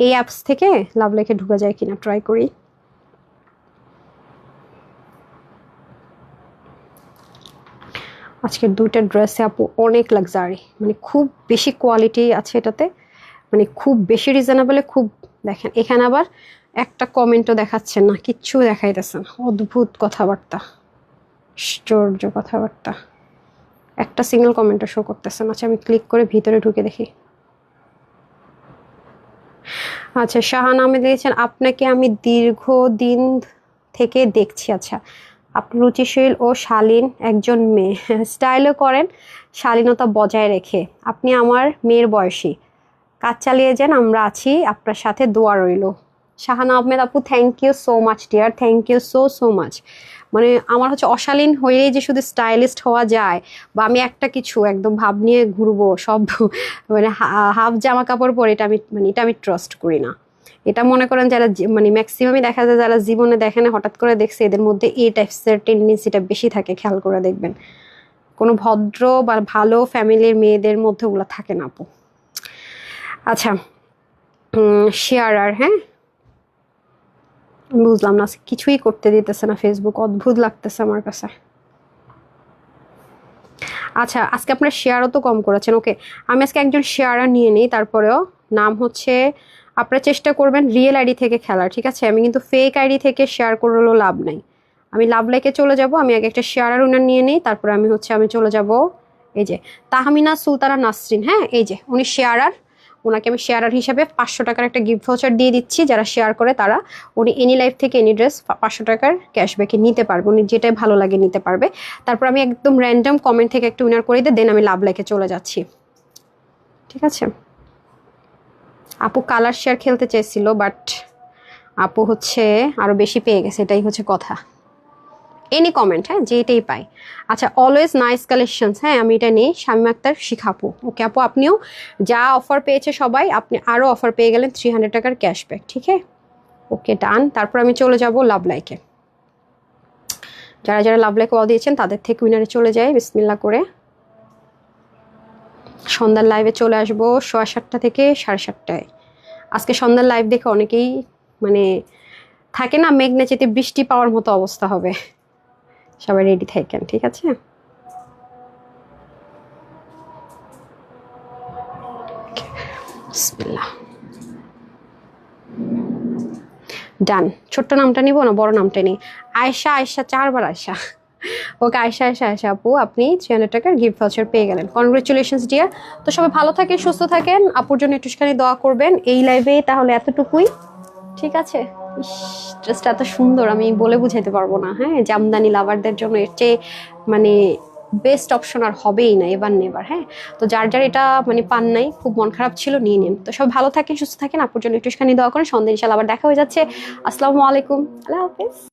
এই অ্যাপস থেকে লাভ লাইকে ঢুকা যায় কিনা ট্রাই করি। আজকের দুইটা ড্রেসে আপু অনেক লাক্সারি, মানে খুব বেশি কোয়ালিটি আছে এটাতে, মানে খুব বেশি রিজনেবলে। খুব দেখেন এখানে আবার একটা কমেন্টও দেখাচ্ছেন না, কিচ্ছু দেখাইতেছে না। অদ্ভুত কথাবার্তা, আশ্চর্য কথাবার্তা, একটা সিঙ্গেল কমেন্টও শো করতেছে না। আচ্ছা আমি ক্লিক করে ভিতরে ঢুকে দেখি। আচ্ছা শাহান আহমেদ লিখেছেন, আপনাকে আমি দীর্ঘদিন থেকে দেখছি। আচ্ছা, আপনি রুচিশীল ও শালীন একজন মেয়ে, স্টাইলও করেন শালীনতা বজায় রেখে। আপনি আমার মেয়ের বয়সী, কাজ চালিয়ে যান, আমরা আছি আপনার সাথে, দোয়া রইল। শাহানা আহমেদ আপু, thank you so much dear, thank you so so much. মানে আমার হচ্ছে অশালীন হয়েই যে শুধু স্টাইলিস্ট হওয়া যায়, বা আমি একটা কিছু একদম ভাব নিয়ে ঘুরবো সব, মানে হাফ জামা কাপড় পরে, এটা আমি ট্রাস্ট করি না। এটা মনে করেন যারা মানে ম্যাক্সিমামই দেখা যায় যারা জীবনে দেখে না, হঠাৎ করে দেখছে, এদের মধ্যে এই টাইপসের টেন্ডেন্সিটা বেশি থাকে, খেয়াল করে দেখবেন। কোনো ভদ্র বা ভালো ফ্যামিলির মেয়েদের মধ্যে ওগুলো থাকে না আপু। আচ্ছা, শেয়ারার, হ্যাঁ বুঝলাম না, কিছুই করতে দিতেছে না ফেসবুক, অদ্ভুত লাগতেছে আমার কাছে। আচ্ছা, আজকে আপনার শেয়ারও তো কম করেছেন, ওকে আমি আজকে একজন শেয়ারার নিয়ে নিই। তারপরেও নাম হচ্ছে, আপনারা চেষ্টা করবেন রিয়েল আইডি থেকে খেলার, ঠিক আছে? আমি কিন্তু ফেক আইডি থেকে শেয়ার করলেও লাভ নাই। আমি লাভ লাইকে চলে যাব, আমি আগে একটা শেয়ারার উনার নিয়ে নিই, তারপরে আমি চলে যাব এই যে তাহমিনা সুলতানা নাসরিন, হ্যাঁ এই যে উনি শেয়ারার, ওনাকে আমি শেয়ারার হিসাবে 500 টাকার একটা গিফট ভাউচার দিয়ে দিচ্ছি। যারা শেয়ার করে তারা, উনি এনি লাইফ থেকে এনি ড্রেস 500 টাকার ক্যাশব্যাকে নিতে পারবে, উনি যেটাই ভালো লাগে নিতে পারবে। তারপর আমি একদম র্যান্ডম কমেন্ট থেকে একটা উইনার করে দিয়ে দেন আমি লাভ লাইকে চলে যাচ্ছি, ঠিক আছে? আপু কালার শেয়ার খেলতে চেয়েছিল, বাট আপু হচ্ছে আরো বেশি পেয়ে গেছে, এটাই হচ্ছে কথা। এনি কমেন্ট, হ্যাঁ যেটাই পাই। আচ্ছা, অলওয়েজ নাইস কালেকশনস, হ্যাঁ আমি এটা নিই। শামিমা আক্তার শিখাপু, ওকে আপু আপনিও যা অফার পেয়েছে সবাই, আপনি আরও অফার পেয়ে গেলেন 300 টাকার ক্যাশব্যাক, ঠিক আছে? ওকে ডান। তারপর আমি চলে যাব লাভ লাইকে। যারা যারা লাভ লাইক ওয়াল দিয়েছেন তাদের থেকে উইনারে চলে যায় বিসমিল্লাহ করে। সন্ধ্যার লাইভে চলে আসবো 7:30 থেকে 7:30টায়। আজকে সন্ধ্যার লাইভ দেখে অনেকেই মানে থাকে না, মেঘ নেচেতে বৃষ্টি পাওয়ার মতো অবস্থা হবে, সবাই রেডি থাকেন, ঠিক আছে? বিসমিল্লাহ, ডান। ছোট্ট নামটা নিব না বড় নামটা নিই? আয়েশা, 4বার আয়েশা, ওকে আয়েশা আপু, আপনি 300 টাকার গিফট ভাউচার পেয়ে গেলেন, কনগ্রেচুলেশনস ডিয়ার। তো সবাই ভালো থাকেন, সুস্থ থাকেন, আপুর জন্য একটুখানি দোয়া করবেন এই লাইভে। তাহলে এতটুকুই, ঠিক আছে? জাস্ট এত সুন্দর, আমি বলে বুঝাইতে পারবো না। হ্যাঁ, জামদানি লাভারদের জন্য এর চেয়ে মানে বেস্ট অপশন আর হবেই না, এবার নেবার। হ্যাঁ, তো যার যার এটা মানে পান নাই, খুব মন খারাপ ছিল, নিয়ে নিন। তো সব ভালো থাকেন, সুস্থ থাকেন, আপুর জন্য একটুখানি দোয়া করেন। সন্ধ্যা ইনশাল্লাহ আবার দেখা হয়ে যাচ্ছে। আসসালামু আলাইকুম, আল্লাহ হাফেজ।